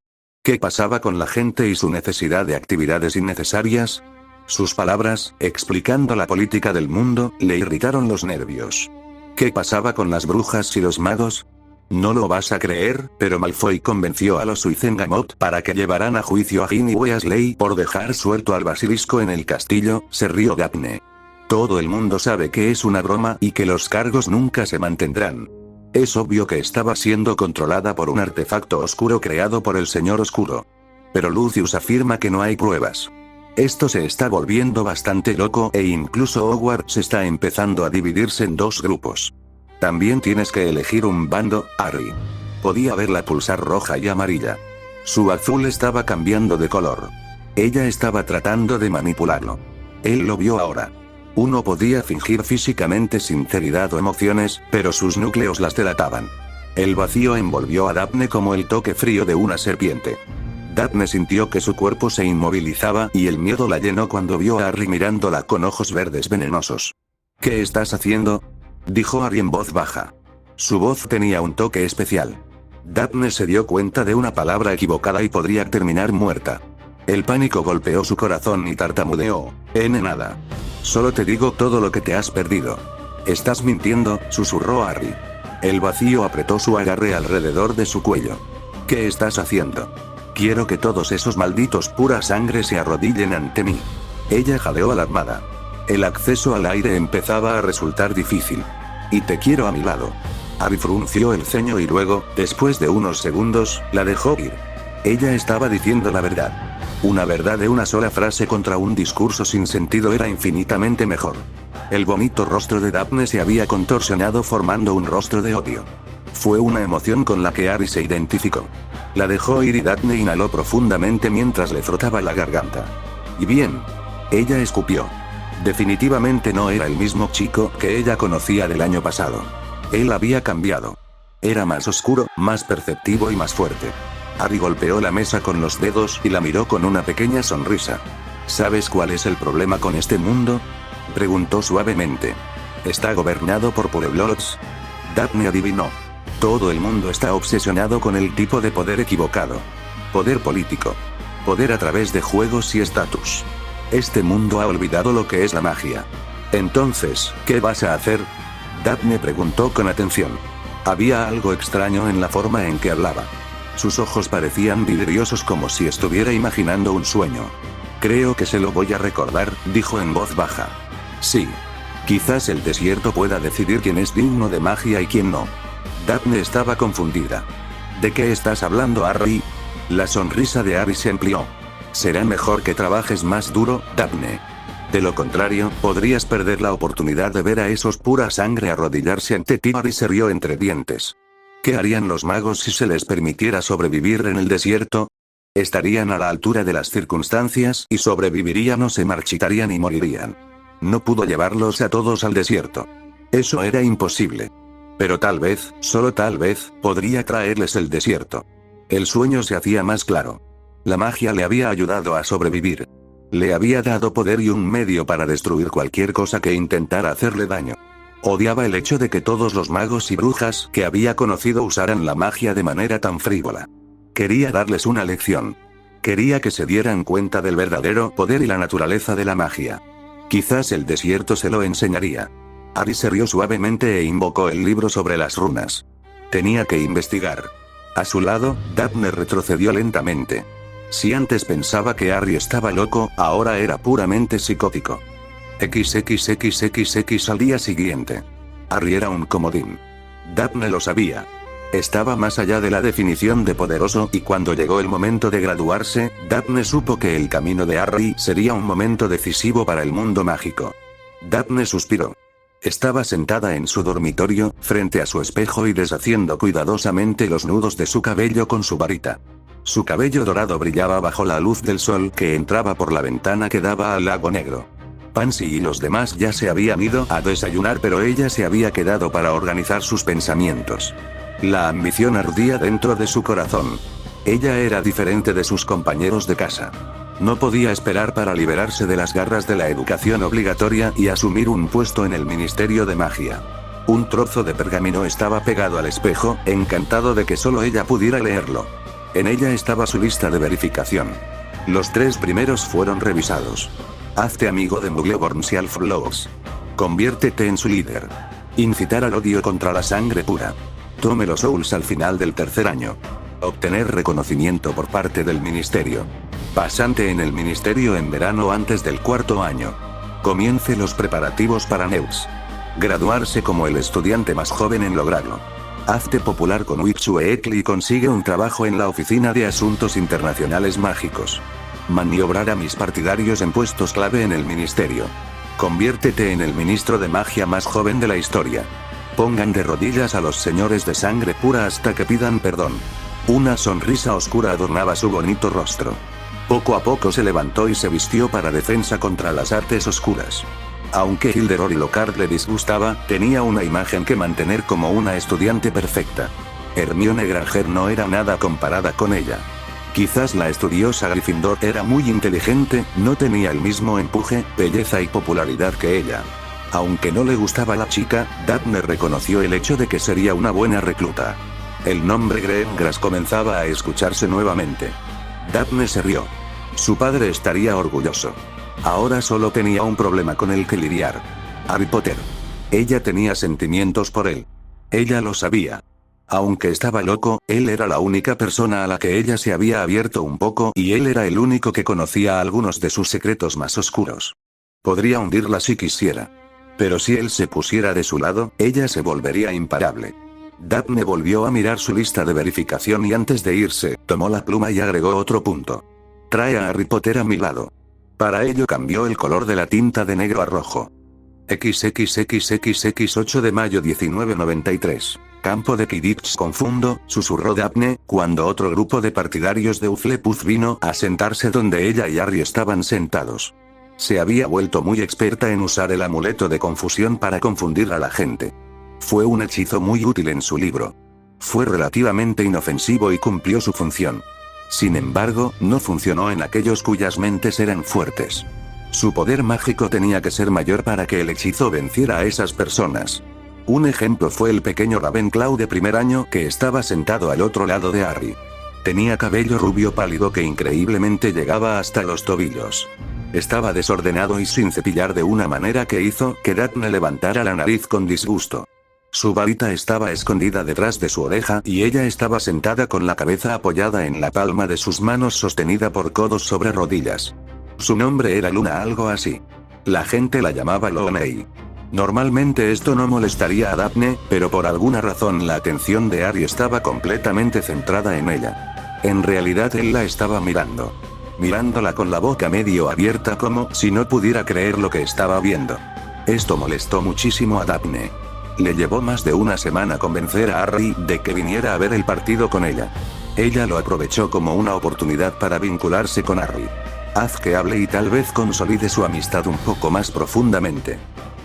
¿Qué pasaba con la gente y su necesidad de actividades innecesarias? Sus palabras, explicando la política del mundo, le irritaron los nervios. ¿Qué pasaba con las brujas y los magos? No lo vas a creer, pero Malfoy convenció a los Wizengamot para que llevaran a juicio a Ginny Weasley por dejar suelto al basilisco en el castillo, se rió Daphne. Todo el mundo sabe que es una broma y que los cargos nunca se mantendrán. Es obvio que estaba siendo controlada por un artefacto oscuro creado por el Señor Oscuro. Pero Lucius afirma que no hay pruebas. Esto se está volviendo bastante loco e incluso Hogwarts está empezando a dividirse en 2 grupos. También tienes que elegir un bando, Harry. Podía verla pulsar roja y amarilla. Su azul estaba cambiando de color. Ella estaba tratando de manipularlo. Él lo vio ahora. Uno podía fingir físicamente sinceridad o emociones, pero sus núcleos las delataban. El vacío envolvió a Daphne como el toque frío de una serpiente. Daphne sintió que su cuerpo se inmovilizaba y el miedo la llenó cuando vio a Harry mirándola con ojos verdes venenosos. ¿Qué estás haciendo?, dijo Harry en voz baja. Su voz tenía un toque especial. Daphne se dio cuenta de una palabra equivocada y podría terminar muerta. El pánico golpeó su corazón y tartamudeó. Nada. Solo te digo todo lo que te has perdido. Estás mintiendo, susurró Harry. El vacío apretó su agarre alrededor de su cuello. ¿Qué estás haciendo? Quiero que todos esos malditos pura sangre se arrodillen ante mí. Ella jadeó alarmada. El acceso al aire empezaba a resultar difícil. Y te quiero a mi lado. Harry frunció el ceño y luego, después de unos segundos, la dejó ir. Ella estaba diciendo la verdad. Una verdad de una sola frase contra un discurso sin sentido era infinitamente mejor. El bonito rostro de Daphne se había contorsionado formando un rostro de odio. Fue una emoción con la que Harry se identificó. La dejó ir y Daphne inhaló profundamente mientras le frotaba la garganta. ¿Y bien? Ella escupió. Definitivamente no era el mismo chico que ella conocía del año pasado. Él había cambiado. Era más oscuro, más perceptivo y más fuerte. Harry golpeó la mesa con los dedos y la miró con una pequeña sonrisa. ¿Sabes cuál es el problema con este mundo?, preguntó suavemente. ¿Está gobernado por pureblots? Daphne adivinó. Todo el mundo está obsesionado con el tipo de poder equivocado. Poder político. Poder a través de juegos y estatus. Este mundo ha olvidado lo que es la magia. Entonces, ¿qué vas a hacer?, Daphne preguntó con atención. Había algo extraño en la forma en que hablaba. Sus ojos parecían vidriosos como si estuviera imaginando un sueño. Creo que se lo voy a recordar, dijo en voz baja. Sí. Quizás el desierto pueda decidir quién es digno de magia y quién no. Daphne estaba confundida. ¿De qué estás hablando, Harry? La sonrisa de Harry se amplió. Será mejor que trabajes más duro, Daphne. De lo contrario, podrías perder la oportunidad de ver a esos pura sangre arrodillarse ante ti. Harry se rió entre dientes. ¿Qué harían los magos si se les permitiera sobrevivir en el desierto? Estarían a la altura de las circunstancias y sobrevivirían o se marchitarían y morirían. No pudo llevarlos a todos al desierto. Eso era imposible. Pero tal vez, solo tal vez, podría traerles el desierto. El sueño se hacía más claro. La magia le había ayudado a sobrevivir. Le había dado poder y un medio para destruir cualquier cosa que intentara hacerle daño. Odiaba el hecho de que todos los magos y brujas que había conocido usaran la magia de manera tan frívola. Quería darles una lección. Quería que se dieran cuenta del verdadero poder y la naturaleza de la magia. Quizás el desierto se lo enseñaría. Harry se rió suavemente e invocó el libro sobre las runas. Tenía que investigar. A su lado, Daphne retrocedió lentamente. Si antes pensaba que Harry estaba loco, ahora era puramente psicótico. XXXXX al día siguiente. Harry era un comodín. Daphne lo sabía. Estaba más allá de la definición de poderoso y cuando llegó el momento de graduarse, Daphne supo que el camino de Harry sería un momento decisivo para el mundo mágico. Daphne suspiró. Estaba sentada en su dormitorio, frente a su espejo y deshaciendo cuidadosamente los nudos de su cabello con su varita. Su cabello dorado brillaba bajo la luz del sol que entraba por la ventana que daba al lago negro. Pansy y los demás ya se habían ido a desayunar, pero ella se había quedado para organizar sus pensamientos. La ambición ardía dentro de su corazón. Ella era diferente de sus compañeros de casa. No podía esperar para liberarse de las garras de la educación obligatoria y asumir un puesto en el Ministerio de Magia. Un trozo de pergamino estaba pegado al espejo, encantado de que solo ella pudiera leerlo. En ella estaba su lista de verificación. Los 3 primeros fueron revisados. Hazte amigo de Muggleborn Self-Lords. Conviértete en su líder. Incitar al odio contra la sangre pura. Tome los Souls al final del 3er año. Obtener reconocimiento por parte del ministerio. Pasante en el ministerio en verano antes del 4.º año. Comience los preparativos para Neus. Graduarse como el estudiante más joven en lograrlo. Hazte popular con Witchweekly y consigue un trabajo en la Oficina de Asuntos Internacionales Mágicos. Maniobrar a mis partidarios en puestos clave en el ministerio. Conviértete en el ministro de magia más joven de la historia. Pongan de rodillas a los señores de sangre pura hasta que pidan perdón. Una sonrisa oscura adornaba su bonito rostro. Poco a poco se levantó y se vistió para defensa contra las artes oscuras. Aunque Hilderoy Lockhart le disgustaba, tenía una imagen que mantener como una estudiante perfecta. Hermione Granger no era nada comparada con ella. Quizás la estudiosa Gryffindor era muy inteligente, no tenía el mismo empuje, belleza y popularidad que ella. Aunque no le gustaba la chica, Daphne reconoció el hecho de que sería una buena recluta. El nombre Gringras comenzaba a escucharse nuevamente. Daphne se rió. Su padre estaría orgulloso. Ahora solo tenía un problema con el que lidiar. Harry Potter. Ella tenía sentimientos por él. Ella lo sabía. Aunque estaba loco, él era la única persona a la que ella se había abierto un poco y él era el único que conocía algunos de sus secretos más oscuros. Podría hundirla si quisiera. Pero si él se pusiera de su lado, ella se volvería imparable. Daphne volvió a mirar su lista de verificación y antes de irse, tomó la pluma y agregó otro punto. Trae a Harry Potter a mi lado. Para ello cambió el color de la tinta de negro a rojo. XXXXX 8 de mayo 1993. Campo de Quidditch confundo, susurró Daphne, cuando otro grupo de partidarios de Hufflepuff vino a sentarse donde ella y Harry estaban sentados. Se había vuelto muy experta en usar el amuleto de confusión para confundir a la gente. Fue un hechizo muy útil en su libro. Fue relativamente inofensivo y cumplió su función. Sin embargo, no funcionó en aquellos cuyas mentes eran fuertes. Su poder mágico tenía que ser mayor para que el hechizo venciera a esas personas. Un ejemplo fue el pequeño Ravenclaw de primer año que estaba sentado al otro lado de Harry. Tenía cabello rubio pálido que increíblemente llegaba hasta los tobillos. Estaba desordenado y sin cepillar de una manera que hizo que Daphne levantara la nariz con disgusto. Su varita estaba escondida detrás de su oreja y ella estaba sentada con la cabeza apoyada en la palma de sus manos sostenida por codos sobre rodillas. Su nombre era Luna, algo así. La gente la llamaba Looney. Normalmente esto no molestaría a Daphne, pero por alguna razón la atención de Harry estaba completamente centrada en ella. En realidad él la estaba mirando. Mirándola con la boca medio abierta como si no pudiera creer lo que estaba viendo. Esto molestó muchísimo a Daphne. Le llevó más de una semana convencer a Harry de que viniera a ver el partido con ella. Ella lo aprovechó como una oportunidad para vincularse con Harry. Haz que hable y tal vez consolide su amistad un poco más profundamente.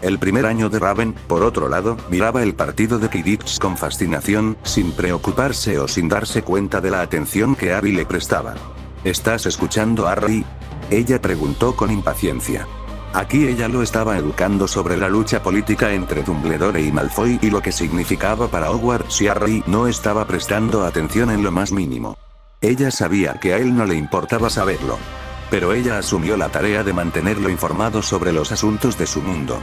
El primer año de Raven, por otro lado, miraba el partido de Quidditch con fascinación, sin preocuparse o sin darse cuenta de la atención que Harry le prestaba. ¿Estás escuchando, Harry? Ella preguntó con impaciencia. Aquí ella lo estaba educando sobre la lucha política entre Dumbledore y Malfoy y lo que significaba para Hogwarts si Harry no estaba prestando atención en lo más mínimo. Ella sabía que a él no le importaba saberlo. Pero ella asumió la tarea de mantenerlo informado sobre los asuntos de su mundo.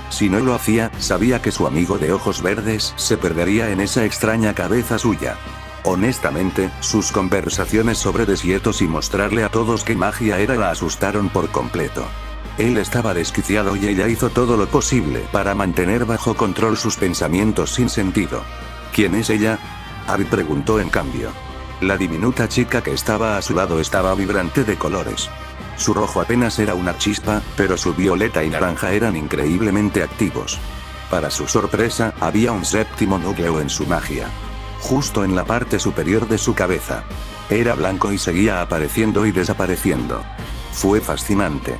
Si no lo hacía, sabía que su amigo de ojos verdes se perdería en esa extraña cabeza suya. Honestamente, sus conversaciones sobre deshielos y mostrarle a todos qué magia era la asustaron por completo. Él estaba desquiciado y ella hizo todo lo posible para mantener bajo control sus pensamientos sin sentido. ¿Quién es ella? Harry preguntó en cambio. La diminuta chica que estaba a su lado estaba vibrante de colores. Su rojo apenas era una chispa, pero su violeta y naranja eran increíblemente activos. Para su sorpresa, había un séptimo núcleo en su magia. Justo en la parte superior de su cabeza. Era blanco y seguía apareciendo y desapareciendo. Fue fascinante.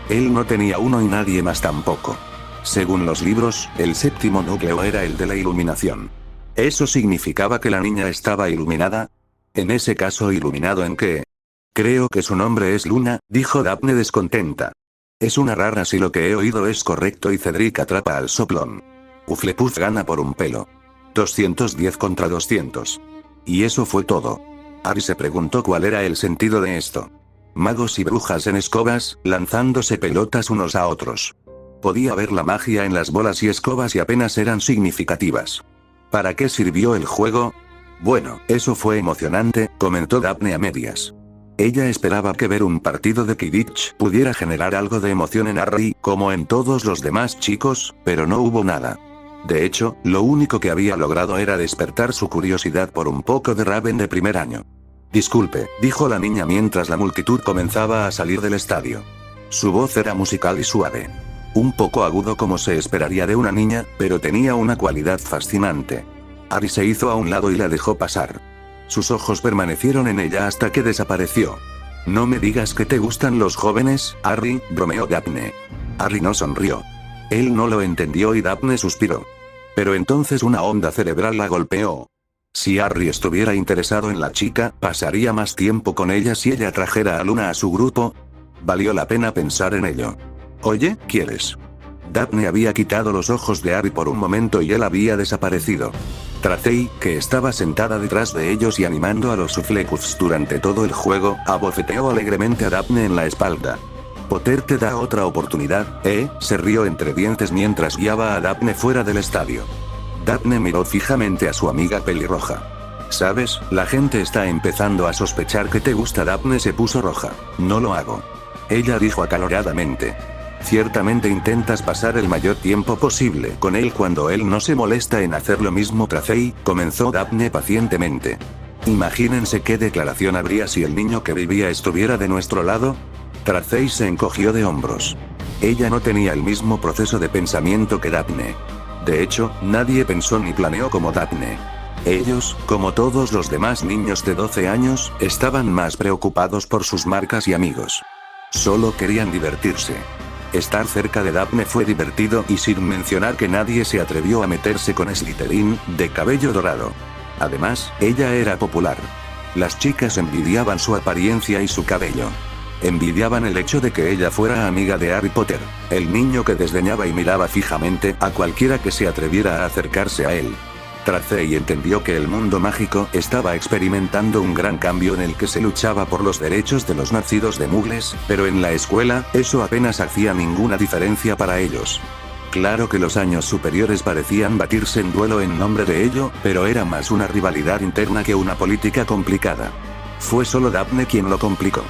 Él no tenía uno y nadie más tampoco. Según los libros, el séptimo núcleo era el de la iluminación. ¿Eso significaba que la niña estaba iluminada? En ese caso, ¿iluminado en qué? Creo que su nombre es Luna, dijo Daphne descontenta. Es una rara si lo que he oído es correcto y Cedric atrapa al soplón. Hufflepuff gana por un pelo. 210 contra 200. Y eso fue todo. Harry se preguntó cuál era el sentido de esto. Magos y brujas en escobas, lanzándose pelotas unos a otros. Podía ver la magia en las bolas y escobas y apenas eran significativas. ¿Para qué sirvió el juego? Bueno, eso fue emocionante, comentó Daphne a medias. Ella esperaba que ver un partido de Quidditch pudiera generar algo de emoción en Harry, como en todos los demás chicos, pero no hubo nada. De hecho, lo único que había logrado era despertar su curiosidad por un poco de Raven de primer año. Disculpe, dijo la niña mientras la multitud comenzaba a salir del estadio. Su voz era musical y suave. Un poco agudo como se esperaría de una niña, pero tenía una cualidad fascinante. Harry se hizo a un lado y la dejó pasar. Sus ojos permanecieron en ella hasta que desapareció. No me digas que te gustan los jóvenes, Harry, bromeó Daphne. Harry no sonrió. Él no lo entendió y Daphne suspiró. Pero entonces una onda cerebral la golpeó. Si Harry estuviera interesado en la chica, pasaría más tiempo con ella si ella trajera a Luna a su grupo. Valió la pena pensar en ello. Oye, ¿quieres? Daphne había quitado los ojos de Harry por un momento y él había desaparecido. Tracey, que estaba sentada detrás de ellos y animando a los Hufflepuffs durante todo el juego, abofeteó alegremente a Daphne en la espalda. Potter te da otra oportunidad, se rió entre dientes mientras guiaba a Daphne fuera del estadio. Daphne miró fijamente a su amiga pelirroja. ¿Sabes? La gente está empezando a sospechar que te gusta. Daphne se puso roja. No lo hago. Ella dijo acaloradamente. Ciertamente intentas pasar el mayor tiempo posible con él cuando él no se molesta en hacer lo mismo. Tracey, comenzó Daphne pacientemente. Imagínense qué declaración habría si el niño que vivía estuviera de nuestro lado. Tracey se encogió de hombros. Ella no tenía el mismo proceso de pensamiento que Daphne. De hecho, nadie pensó ni planeó como Daphne. Ellos, como todos los demás niños de 12 años, estaban más preocupados por sus marcas y amigos. Solo querían divertirse. Estar cerca de Daphne fue divertido y sin mencionar que nadie se atrevió a meterse con Slytherin, de cabello dorado. Además, ella era popular. Las chicas envidiaban su apariencia y su cabello. Envidiaban el hecho de que ella fuera amiga de Harry Potter, el niño que desdeñaba y miraba fijamente a cualquiera que se atreviera a acercarse a él. Tracey entendió que el mundo mágico estaba experimentando un gran cambio en el que se luchaba por los derechos de los nacidos de muggles, pero en la escuela, eso apenas hacía ninguna diferencia para ellos. Claro que los años superiores parecían batirse en duelo en nombre de ello, pero era más una rivalidad interna que una política complicada. Fue solo Daphne quien lo complicó.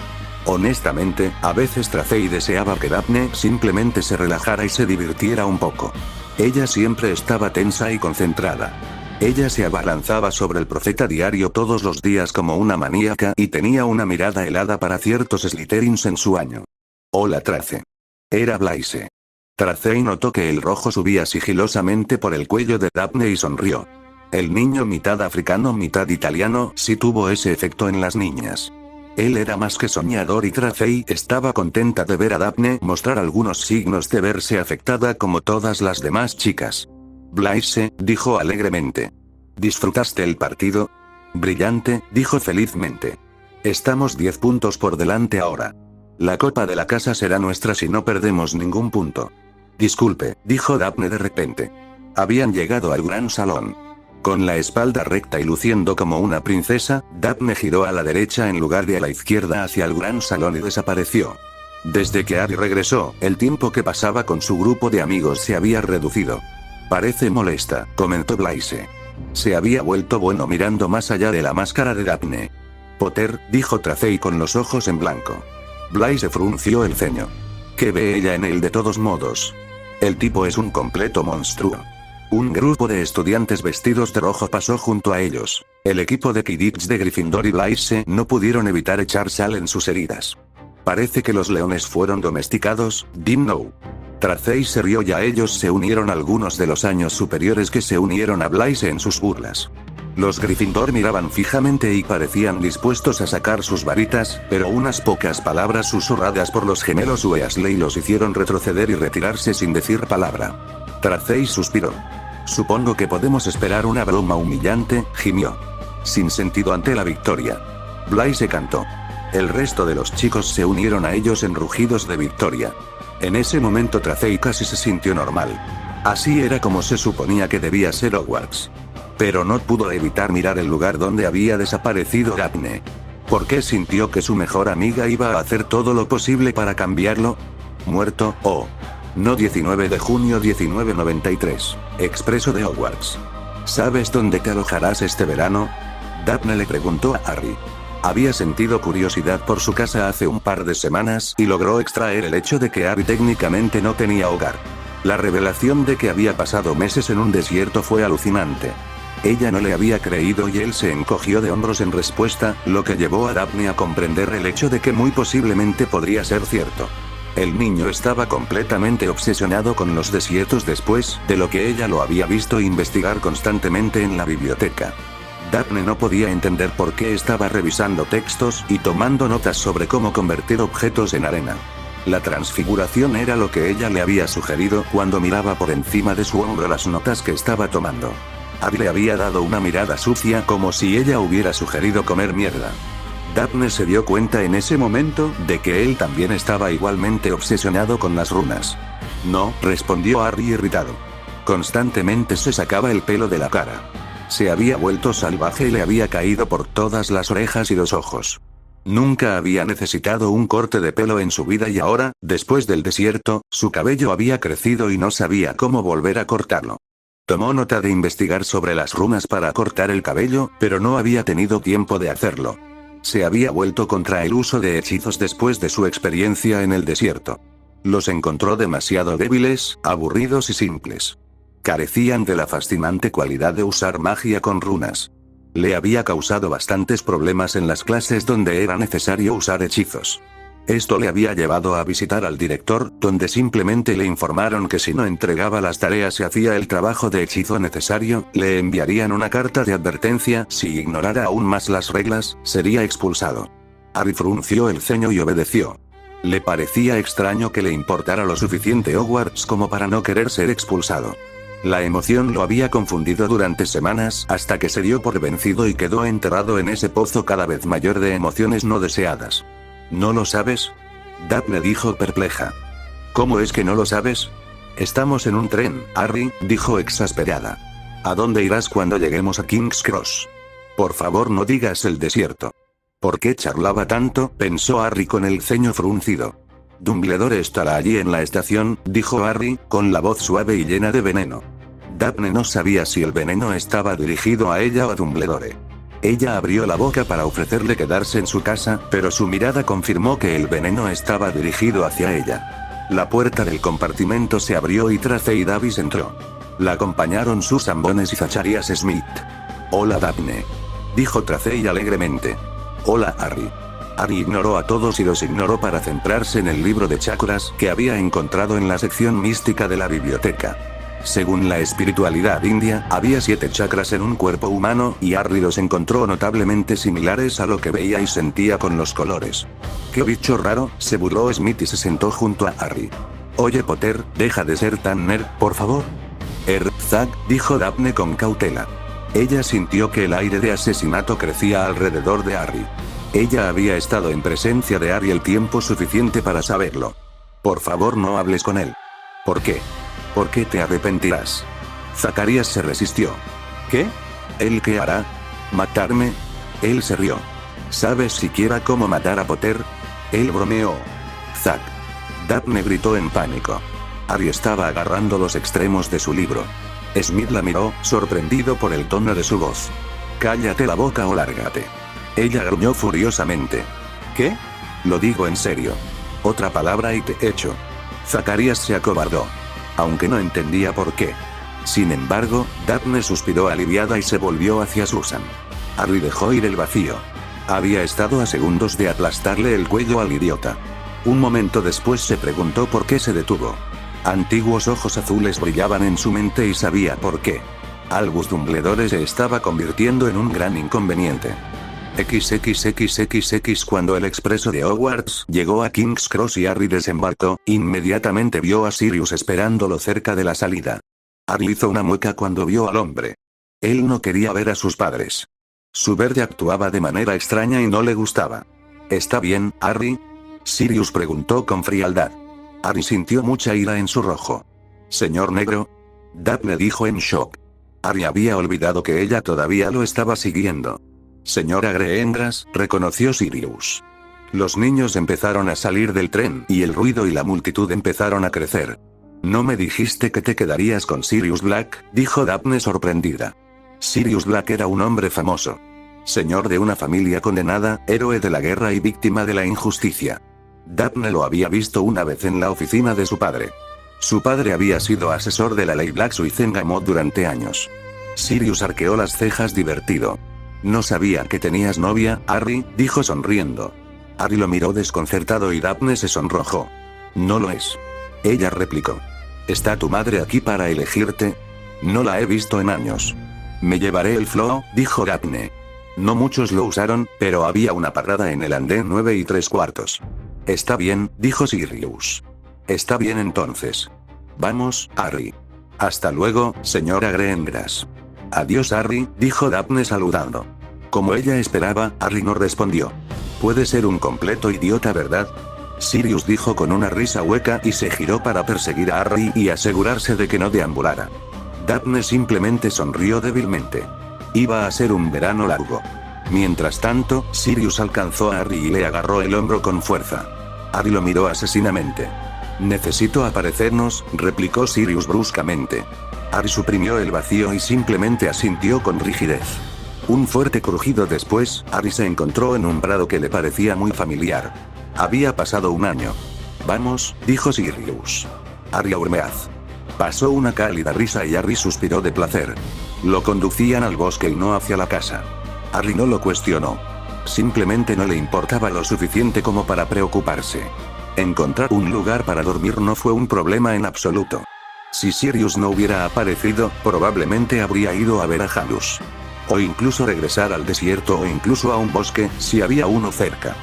Honestamente, a veces Tracey deseaba que Daphne simplemente se relajara y se divirtiera un poco. Ella siempre estaba tensa y concentrada. Ella se abalanzaba sobre el profeta diario todos los días como una maníaca y tenía una mirada helada para ciertos Slytherins en su año. Hola Trace. Era Blaise. Tracey notó que el rojo subía sigilosamente por el cuello de Daphne y sonrió. El niño mitad africano mitad italiano sí tuvo ese efecto en las niñas. Él era más que soñador y Tracey estaba contenta de ver a Daphne mostrar algunos signos de verse afectada como todas las demás chicas. Blaise, dijo alegremente. ¿Disfrutaste el partido? Brillante, dijo felizmente. Estamos 10 puntos por delante ahora. La copa de la casa será nuestra si no perdemos ningún punto. Disculpe, dijo Daphne de repente. Habían llegado al gran salón. Con la espalda recta y luciendo como una princesa, Daphne giró a la derecha en lugar de a la izquierda hacia el gran salón y desapareció. Desde que Harry regresó, el tiempo que pasaba con su grupo de amigos se había reducido. Parece molesta, comentó Blaise. Se había vuelto bueno mirando más allá de la máscara de Daphne. Potter, dijo Tracey con los ojos en blanco. Blaise frunció el ceño. ¿Qué ve ella en él de todos modos? El tipo es un completo monstruo. Un grupo de estudiantes vestidos de rojo pasó junto a ellos. El equipo de Quidditch de Gryffindor y Blaise no pudieron evitar echar sal en sus heridas. Parece que los leones fueron domesticados, Dimno. Tracey se rió y a ellos se unieron algunos de los años superiores que se unieron a Blaise en sus burlas. Los Gryffindor miraban fijamente y parecían dispuestos a sacar sus varitas, pero unas pocas palabras susurradas por los gemelos Weasley los hicieron retroceder y retirarse sin decir palabra. Tracey suspiró. Supongo que podemos esperar una broma humillante, gimió. Sin sentido ante la victoria. Blaise cantó. El resto de los chicos se unieron a ellos en rugidos de victoria. En ese momento Tracey casi se sintió normal. Así era como se suponía que debía ser Hogwarts. Pero no pudo evitar mirar el lugar donde había desaparecido Daphne. ¿Por qué sintió que su mejor amiga iba a hacer todo lo posible para cambiarlo? ¿Muerto? Oh. No 19 de junio 1993. Expreso de Hogwarts. ¿Sabes dónde te alojarás este verano? Daphne le preguntó a Harry. Había sentido curiosidad por su casa hace un par de semanas y logró extraer el hecho de que Harry técnicamente no tenía hogar. La revelación de que había pasado meses en un desierto fue alucinante. Ella no le había creído y él se encogió de hombros en respuesta, lo que llevó a Daphne a comprender el hecho de que muy posiblemente podría ser cierto. El niño estaba completamente obsesionado con los desiertos después de lo que ella lo había visto investigar constantemente en la biblioteca. Daphne no podía entender por qué estaba revisando textos y tomando notas sobre cómo convertir objetos en arena. La transfiguración era lo que ella le había sugerido cuando miraba por encima de su hombro las notas que estaba tomando. Harry le había dado una mirada sucia como si ella hubiera sugerido comer mierda. Daphne se dio cuenta en ese momento de que él también estaba igualmente obsesionado con las runas. No, respondió Harry irritado. Constantemente se sacaba el pelo de la cara. Se había vuelto salvaje y le había caído por todas las orejas y los ojos. Nunca había necesitado un corte de pelo en su vida y ahora, después del desierto, su cabello había crecido y no sabía cómo volver a cortarlo. Tomó nota de investigar sobre las runas para cortar el cabello, pero no había tenido tiempo de hacerlo. Se había vuelto contra el uso de hechizos después de su experiencia en el desierto. Los encontró demasiado débiles, aburridos y simples. Carecían de la fascinante cualidad de usar magia con runas. Le había causado bastantes problemas en las clases donde era necesario usar hechizos. Esto le había llevado a visitar al director, donde simplemente le informaron que si no entregaba las tareas y hacía el trabajo de hechizo necesario, le enviarían una carta de advertencia. Si ignorara aún más las reglas, sería expulsado. Harry frunció el ceño y obedeció. Le parecía extraño que le importara lo suficiente Hogwarts como para no querer ser expulsado. La emoción lo había confundido durante semanas hasta que se dio por vencido y quedó enterrado en ese pozo cada vez mayor de emociones no deseadas. ¿No lo sabes? Daphne dijo perpleja. ¿Cómo es que no lo sabes? Estamos en un tren, Harry, dijo exasperada. ¿A dónde irás cuando lleguemos a King's Cross? Por favor no digas el desierto. ¿Por qué charlaba tanto?, pensó Harry con el ceño fruncido. Dumbledore estará allí en la estación, dijo Harry, con la voz suave y llena de veneno. Daphne no sabía si el veneno estaba dirigido a ella o a Dumbledore. Ella abrió la boca para ofrecerle quedarse en su casa, pero su mirada confirmó que el veneno estaba dirigido hacia ella. La puerta del compartimento se abrió y Tracey Davis entró. La acompañaron Susan Bones y Zacharias Smith. «Hola Daphne», dijo Tracey alegremente. «Hola Harry». Harry ignoró a todos y los ignoró para centrarse en el libro de chakras que había encontrado en la sección mística de la biblioteca. Según la espiritualidad india, había 7 chakras en un cuerpo humano, y Harry los encontró notablemente similares a lo que veía y sentía con los colores. «¿Qué bicho raro?», se burló Smith y se sentó junto a Harry. «Oye Potter, deja de ser tan nerd, por favor». Zack, dijo Daphne con cautela. Ella sintió que el aire de asesinato crecía alrededor de Harry. Ella había estado en presencia de Harry el tiempo suficiente para saberlo. «Por favor no hables con él». «¿Por qué? ¿Por qué te arrepentirás?». Zacharias se resistió. «¿Qué? ¿Él qué hará? ¿Matarme?». Él se rió. «¿Sabes siquiera cómo matar a Potter?». Él bromeó. «Zack». Daphne gritó en pánico. Harry estaba agarrando los extremos de su libro. Smith la miró, sorprendido por el tono de su voz. «Cállate la boca o lárgate». Ella gruñó furiosamente. «¿Qué? Lo digo en serio. Otra palabra y te echo». Zacharias se acobardó. Aunque no entendía por qué. Sin embargo, Daphne suspiró aliviada y se volvió hacia Susan. Harry dejó ir el vacío. Había estado a segundos de aplastarle el cuello al idiota. Un momento después se preguntó por qué se detuvo. Antiguos ojos azules brillaban en su mente y sabía por qué. Albus Dumbledore se estaba convirtiendo en un gran inconveniente. XXXXX Cuando el expreso de Hogwarts llegó a King's Cross y Harry desembarcó, inmediatamente vio a Sirius esperándolo cerca de la salida. Harry hizo una mueca cuando vio al hombre. Él no quería ver a sus padres. Su verde actuaba de manera extraña y no le gustaba. ¿Está bien, Harry?, Sirius preguntó con frialdad. Harry sintió mucha ira en su rojo. «Señor Negro», Daphne dijo en shock. Harry había olvidado que ella todavía lo estaba siguiendo. «Señora Greengrass», reconoció Sirius. Los niños empezaron a salir del tren y el ruido y la multitud empezaron a crecer. «¿No me dijiste que te quedarías con Sirius Black?», dijo Daphne sorprendida. Sirius Black era un hombre famoso. Señor de una familia condenada, héroe de la guerra y víctima de la injusticia. Daphne lo había visto una vez en la oficina de su padre. Su padre había sido asesor de la ley Black Suicengamot durante años. Sirius arqueó las cejas divertido. «No sabía que tenías novia, Harry», dijo sonriendo. Harry lo miró desconcertado y Daphne se sonrojó. «No lo es». Ella replicó. «¿Está tu madre aquí para elegirte?». «No la he visto en años». «Me llevaré el Flow», dijo Daphne. No muchos lo usaron, pero había una parada en el andén 9 3/4. «Está bien», dijo Sirius. «Está bien entonces. Vamos, Harry». «Hasta luego, señora Greengrass». «Adiós Harry», dijo Daphne saludando. Como ella esperaba, Harry no respondió. «Puede ser un completo idiota, ¿verdad?», Sirius dijo con una risa hueca y se giró para perseguir a Harry y asegurarse de que no deambulara. Daphne simplemente sonrió débilmente. Iba a ser un verano largo. Mientras tanto, Sirius alcanzó a Harry y le agarró el hombro con fuerza. Harry lo miró asesinamente. «Necesito aparecernos», replicó Sirius bruscamente. Harry suprimió el vacío y simplemente asintió con rigidez. Un fuerte crujido después, Harry se encontró en un prado que le parecía muy familiar. Había pasado un año. «Vamos», dijo Sirius. Harry Aurmeaz. Pasó una cálida risa y Harry suspiró de placer. Lo conducían al bosque y no hacia la casa. Harry no lo cuestionó. Simplemente no le importaba lo suficiente como para preocuparse. Encontrar un lugar para dormir no fue un problema en absoluto. Si Sirius no hubiera aparecido, probablemente habría ido a ver a Halus. O incluso regresar al desierto o incluso a un bosque, si había uno cerca.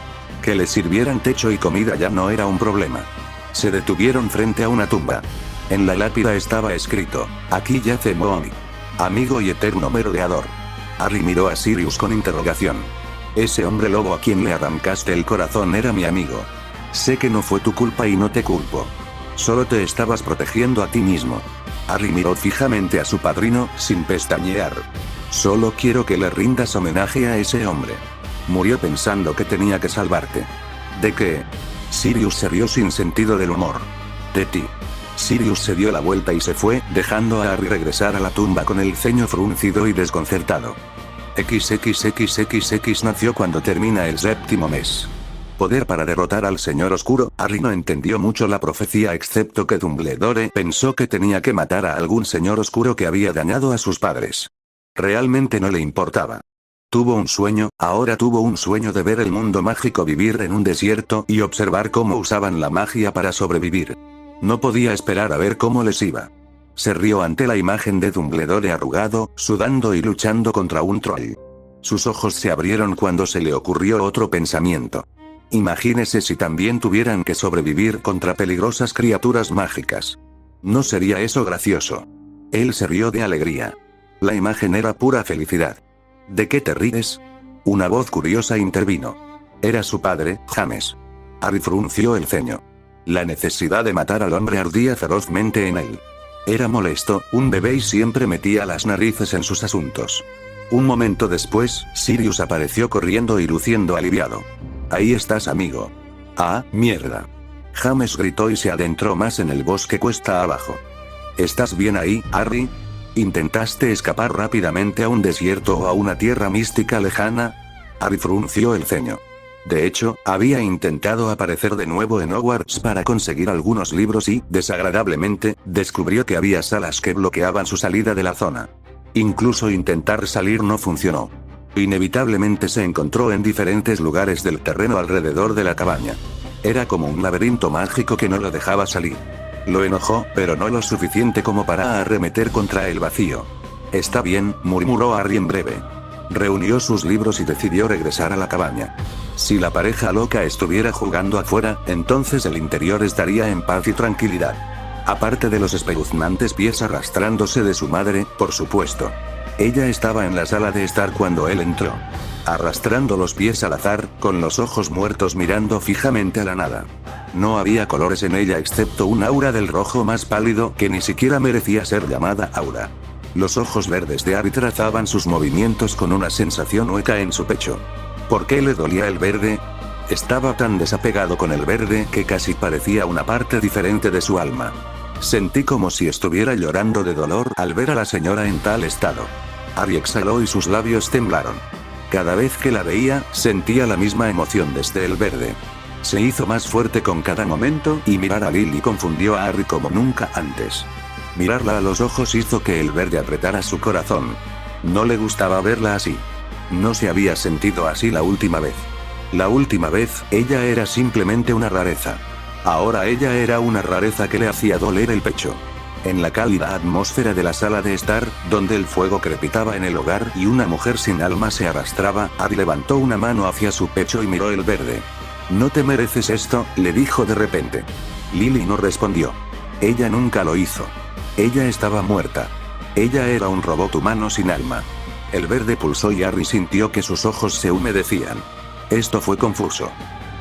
Que les sirvieran techo y comida ya no era un problema. Se detuvieron frente a una tumba. En la lápida estaba escrito: aquí yace Mooney, amigo y eterno merodeador. Harry miró a Sirius con interrogación. Ese hombre lobo a quien le arrancaste el corazón era mi amigo. Sé que no fue tu culpa y no te culpo. Solo te estabas protegiendo a ti mismo. Harry miró fijamente a su padrino, sin pestañear. Solo quiero que le rindas homenaje a ese hombre. Murió pensando que tenía que salvarte. ¿De qué? Sirius se rió sin sentido del humor. De ti. Sirius se dio la vuelta y se fue, dejando a Harry regresar a la tumba con el ceño fruncido y desconcertado. XXXXX nació cuando termina el 7º mes. Poder para derrotar al Señor Oscuro. Harry no entendió mucho la profecía excepto que Dumbledore pensó que tenía que matar a algún Señor Oscuro que había dañado a sus padres. Realmente no le importaba. Tuvo un sueño, ahora tuvo un sueño de ver el mundo mágico vivir en un desierto y observar cómo usaban la magia para sobrevivir. No podía esperar a ver cómo les iba. Se rió ante la imagen de Dumbledore arrugado, sudando y luchando contra un troll. Sus ojos se abrieron cuando se le ocurrió otro pensamiento. Imagínese si también tuvieran que sobrevivir contra peligrosas criaturas mágicas. ¿No sería eso gracioso? Él se rió de alegría. La imagen era pura felicidad. ¿De qué te ríes? Una voz curiosa intervino. Era su padre, James. Harry frunció el ceño. La necesidad de matar al hombre ardía ferozmente en él. Era molesto, un bebé y siempre metía las narices en sus asuntos. Un momento después, Sirius apareció corriendo y luciendo aliviado. Ahí estás, amigo. Ah, mierda. James gritó y se adentró más en el bosque cuesta abajo. ¿Estás bien ahí, Harry? ¿Intentaste escapar rápidamente a un desierto o a una tierra mística lejana? Harry frunció el ceño. De hecho, había intentado aparecer de nuevo en Hogwarts para conseguir algunos libros y, desagradablemente, descubrió que había salas que bloqueaban su salida de la zona. Incluso intentar salir no funcionó. Inevitablemente se encontró en diferentes lugares del terreno alrededor de la cabaña. Era como un laberinto mágico que no lo dejaba salir. Lo enojó, pero no lo suficiente como para arremeter contra el vacío. Está bien, murmuró Harry en breve. Reunió sus libros y decidió regresar a la cabaña. Si la pareja loca estuviera jugando afuera, entonces el interior estaría en paz y tranquilidad. Aparte de los espeluznantes pies arrastrándose de su madre, por supuesto. Ella estaba en la sala de estar cuando él entró. Arrastrando los pies al azar, con los ojos muertos mirando fijamente a la nada. No había colores en ella excepto un aura del rojo más pálido que ni siquiera merecía ser llamada aura. Los ojos verdes de Harry trazaban sus movimientos con una sensación hueca en su pecho. ¿Por qué le dolía el verde? Estaba tan desapegado con el verde que casi parecía una parte diferente de su alma. Sentí como si estuviera llorando de dolor al ver a la señora en tal estado. Harry exhaló y sus labios temblaron. Cada vez que la veía, sentía la misma emoción desde el verde. Se hizo más fuerte con cada momento y mirar a Lily confundió a Harry como nunca antes. Mirarla a los ojos hizo que el verde apretara su corazón. No le gustaba verla así. No se había sentido así la última vez. La última vez, ella era simplemente una rareza. Ahora ella era una rareza que le hacía doler el pecho. En la cálida atmósfera de la sala de estar, donde el fuego crepitaba en el hogar y una mujer sin alma se arrastraba, Harry levantó una mano hacia su pecho y miró el verde. «No te mereces esto», le dijo de repente. Lily no respondió. Ella nunca lo hizo. Ella estaba muerta. Ella era un robot humano sin alma. El verde pulsó y Harry sintió que sus ojos se humedecían. Esto fue confuso.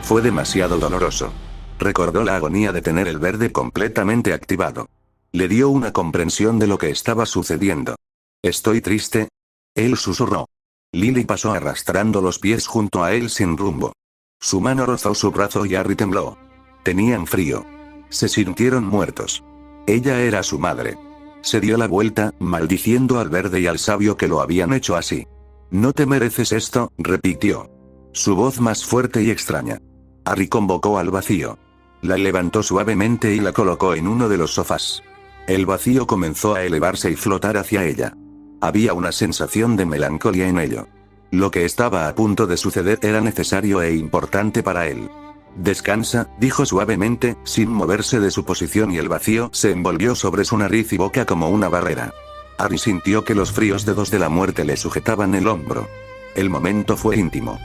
Fue demasiado doloroso. Recordó la agonía de tener el verde completamente activado. Le dio una comprensión de lo que estaba sucediendo. «¿Estoy triste?», él susurró. Lily pasó arrastrando los pies junto a él sin rumbo. Su mano rozó su brazo y Harry tembló. Tenían frío. Se sintieron muertos. Ella era su madre. Se dio la vuelta, maldiciendo al verde y al sabio que lo habían hecho así. «No te mereces esto», repitió. Su voz más fuerte y extraña. Harry convocó al vacío. La levantó suavemente y la colocó en uno de los sofás. El vacío comenzó a elevarse y flotar hacia ella. Había una sensación de melancolía en ello. Lo que estaba a punto de suceder era necesario e importante para él. «Descansa», dijo suavemente, sin moverse de su posición y el vacío se envolvió sobre su nariz y boca como una barrera. Harry sintió que los fríos dedos de la muerte le sujetaban el hombro. El momento fue íntimo.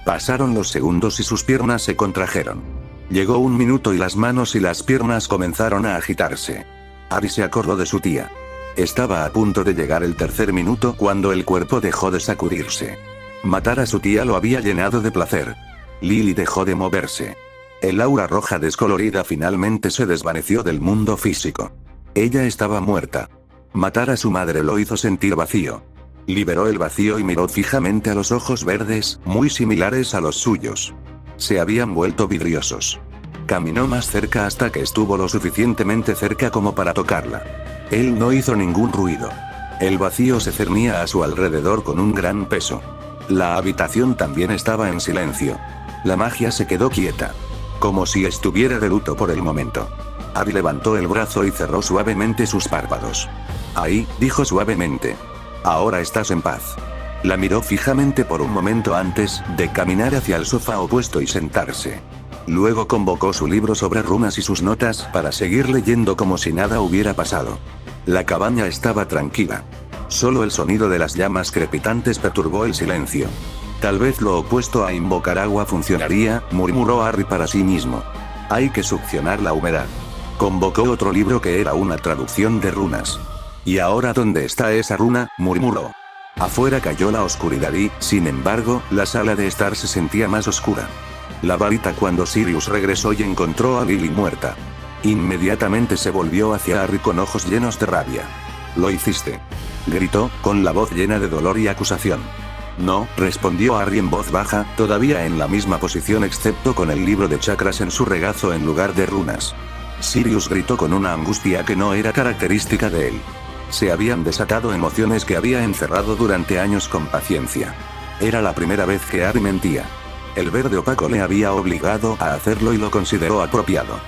Pasaron los segundos y sus piernas se contrajeron. Llegó un minuto y las manos y las piernas comenzaron a agitarse. Harry se acordó de su tía. Estaba a punto de llegar el tercer minuto cuando el cuerpo dejó de sacudirse. Matar a su tía lo había llenado de placer. Lily dejó de moverse. El aura roja descolorida finalmente se desvaneció del mundo físico. Ella estaba muerta. Matar a su madre lo hizo sentir vacío. Liberó el vacío y miró fijamente a los ojos verdes, muy similares a los suyos. Se habían vuelto vidriosos. Caminó más cerca hasta que estuvo lo suficientemente cerca como para tocarla. Él no hizo ningún ruido. El vacío se cernía a su alrededor con un gran peso. La habitación también estaba en silencio. La magia se quedó quieta. Como si estuviera de luto por el momento. Harry levantó el brazo y cerró suavemente sus párpados. Ahí, dijo suavemente. Ahora estás en paz. La miró fijamente por un momento antes de caminar hacia el sofá opuesto y sentarse. Luego convocó su libro sobre runas y sus notas para seguir leyendo como si nada hubiera pasado. La cabaña estaba tranquila. Solo el sonido de las llamas crepitantes perturbó el silencio. Tal vez lo opuesto a invocar agua funcionaría, murmuró Harry para sí mismo. Hay que succionar la humedad. Convocó otro libro que era una traducción de runas. ¿Y ahora dónde está esa runa?, murmuró. Afuera cayó la oscuridad y, sin embargo, la sala de estar se sentía más oscura. La varita cuando Sirius regresó y encontró a Lily muerta. Inmediatamente se volvió hacia Harry con ojos llenos de rabia. «Lo hiciste», gritó, con la voz llena de dolor y acusación. «No», respondió Harry en voz baja, todavía en la misma posición excepto con el libro de chakras en su regazo en lugar de runas. Sirius gritó con una angustia que no era característica de él. Se habían desatado emociones que había encerrado durante años con paciencia. Era la primera vez que Harry mentía. El verde opaco le había obligado a hacerlo y lo consideró apropiado.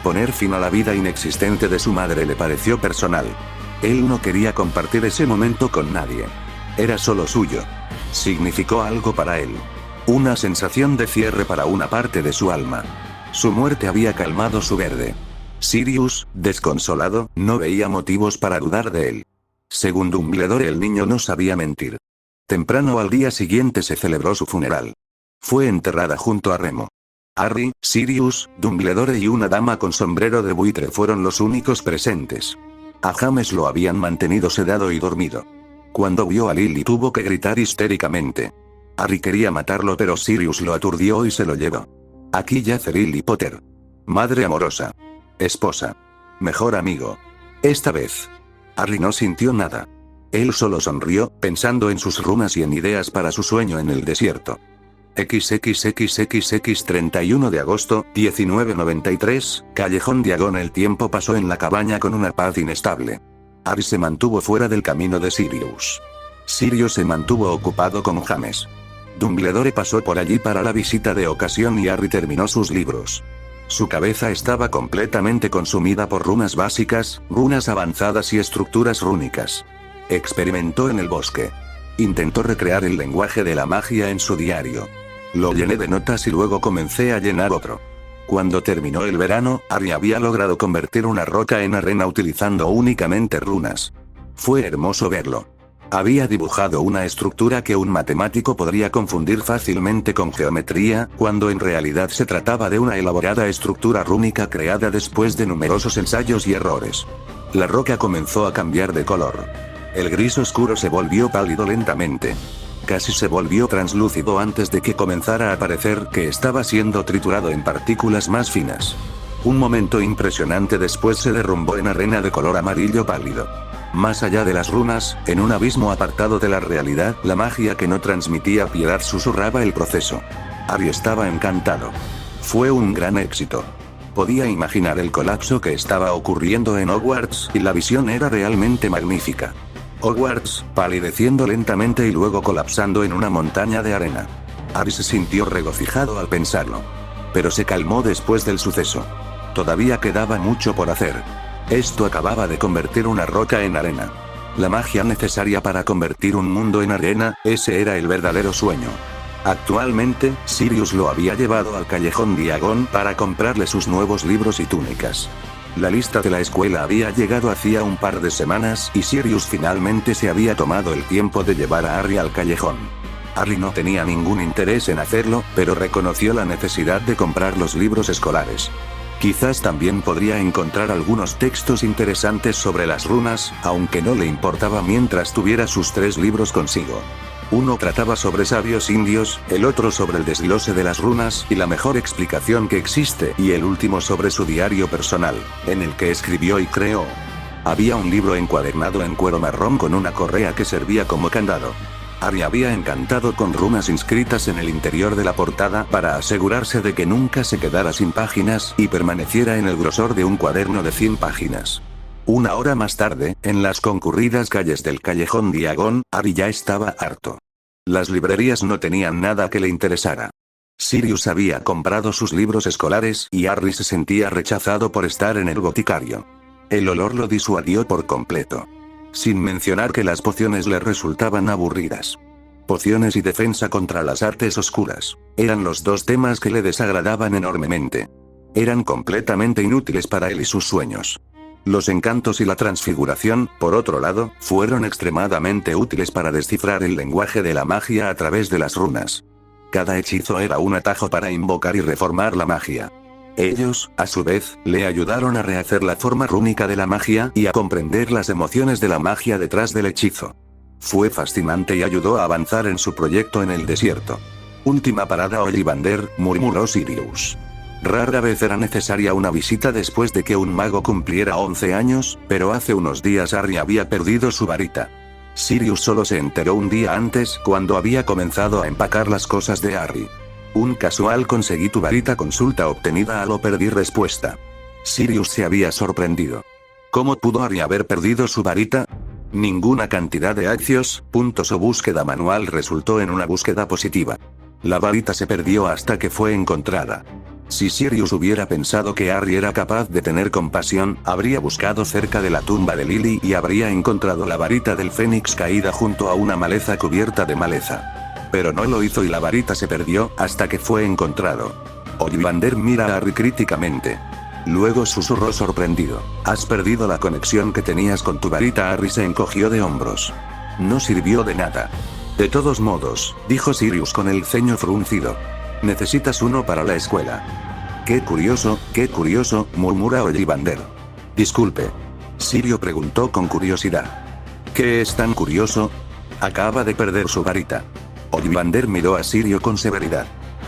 Poner fin a la vida inexistente de su madre le pareció personal. Él no quería compartir ese momento con nadie. Era solo suyo. Significó algo para él. Una sensación de cierre para una parte de su alma. Su muerte había calmado su verde. Sirius, desconsolado, no veía motivos para dudar de él. Según Dumbledore, el niño no sabía mentir. Temprano al día siguiente se celebró su funeral. Fue enterrada junto a Remo. Harry, Sirius, Dumbledore y una dama con sombrero de buitre fueron los únicos presentes. A James lo habían mantenido sedado y dormido. Cuando vio a Lily tuvo que gritar histéricamente. Harry quería matarlo pero Sirius lo aturdió y se lo llevó. Aquí yace Lily Potter. Madre amorosa. Esposa. Mejor amigo. Esta vez. Harry no sintió nada. Él solo sonrió, pensando en sus runas y en ideas para su sueño en el desierto. XXXXX 31 de agosto, 1993, Callejón Diagon. El tiempo pasó en la cabaña con una paz inestable. Harry se mantuvo fuera del camino de Sirius. Sirius se mantuvo ocupado con James. Dumbledore pasó por allí para la visita de ocasión y Harry terminó sus libros. Su cabeza estaba completamente consumida por runas básicas, runas avanzadas y estructuras rúnicas. Experimentó en el bosque. Intentó recrear el lenguaje de la magia en su diario. Lo llené de notas y luego comencé a llenar otro. Cuando terminó el verano, Harry había logrado convertir una roca en arena utilizando únicamente runas. Fue hermoso verlo. Había dibujado una estructura que un matemático podría confundir fácilmente con geometría, cuando en realidad se trataba de una elaborada estructura rúnica creada después de numerosos ensayos y errores. La roca comenzó a cambiar de color. El gris oscuro se volvió pálido lentamente. Casi se volvió translúcido antes de que comenzara a parecer que estaba siendo triturado en partículas más finas. Un momento impresionante después se derrumbó en arena de color amarillo pálido. Más allá de las runas, en un abismo apartado de la realidad, la magia que no transmitía piedad susurraba el proceso. Harry estaba encantado. Fue un gran éxito. Podía imaginar el colapso que estaba ocurriendo en Hogwarts, y la visión era realmente magnífica. Hogwarts, palideciendo lentamente y luego colapsando en una montaña de arena. Harry se sintió regocijado al pensarlo. Pero se calmó después del suceso. Todavía quedaba mucho por hacer. Esto acababa de convertir una roca en arena. La magia necesaria para convertir un mundo en arena, ese era el verdadero sueño. Actualmente, Sirius lo había llevado al Callejón Diagon para comprarle sus nuevos libros y túnicas. La lista de la escuela había llegado hacía un par de semanas y Sirius finalmente se había tomado el tiempo de llevar a Harry al callejón. Harry no tenía ningún interés en hacerlo, pero reconoció la necesidad de comprar los libros escolares. Quizás también podría encontrar algunos textos interesantes sobre las runas, aunque no le importaba mientras tuviera sus 3 libros consigo. Uno trataba sobre sabios indios, el otro sobre el desglose de las runas y la mejor explicación que existe, y el último sobre su diario personal, en el que escribió y creó. Había un libro encuadernado en cuero marrón con una correa que servía como candado. Harry había encantado con runas inscritas en el interior de la portada para asegurarse de que nunca se quedara sin páginas y permaneciera en el grosor de un cuaderno de 100 páginas. Una hora más tarde, en las concurridas calles del callejón Diagon, Harry ya estaba harto. Las librerías no tenían nada que le interesara. Sirius había comprado sus libros escolares y Harry se sentía rechazado por estar en el boticario. El olor lo disuadió por completo. Sin mencionar que las pociones le resultaban aburridas. Pociones y defensa contra las artes oscuras. Eran los 2 temas que le desagradaban enormemente. Eran completamente inútiles para él y sus sueños. Los encantos y la transfiguración, por otro lado, fueron extremadamente útiles para descifrar el lenguaje de la magia a través de las runas. Cada hechizo era un atajo para invocar y reformar la magia. Ellos, a su vez, le ayudaron a rehacer la forma rúnica de la magia y a comprender las emociones de la magia detrás del hechizo. Fue fascinante y ayudó a avanzar en su proyecto en el desierto. Última parada Ollivander, murmuró Sirius. Rara vez era necesaria una visita después de que un mago cumpliera 11 años, pero hace unos días Harry había perdido su varita. Sirius solo se enteró un día antes, cuando había comenzado a empacar las cosas de Harry. Un casual conseguí tu varita consulta obtenida a lo perdí respuesta. Sirius se había sorprendido. ¿Cómo pudo Harry haber perdido su varita? Ninguna cantidad de accios, puntos o búsqueda manual resultó en una búsqueda positiva. La varita se perdió hasta que fue encontrada. Si Sirius hubiera pensado que Harry era capaz de tener compasión, habría buscado cerca de la tumba de Lily y habría encontrado la varita del Fénix caída junto a una maleza cubierta de maleza. Pero no lo hizo y la varita se perdió, hasta que fue encontrado. Ollivander mira a Harry críticamente. Luego susurró sorprendido. Has perdido la conexión que tenías con tu varita. Harry se encogió de hombros. No sirvió de nada. De todos modos, dijo Sirius con el ceño fruncido. Necesitas uno para la escuela. Qué curioso, murmura Ollivander. Disculpe. Sirio preguntó con curiosidad. ¿Qué es tan curioso? Acaba de perder su varita. Ollivander miró a Sirio con severidad.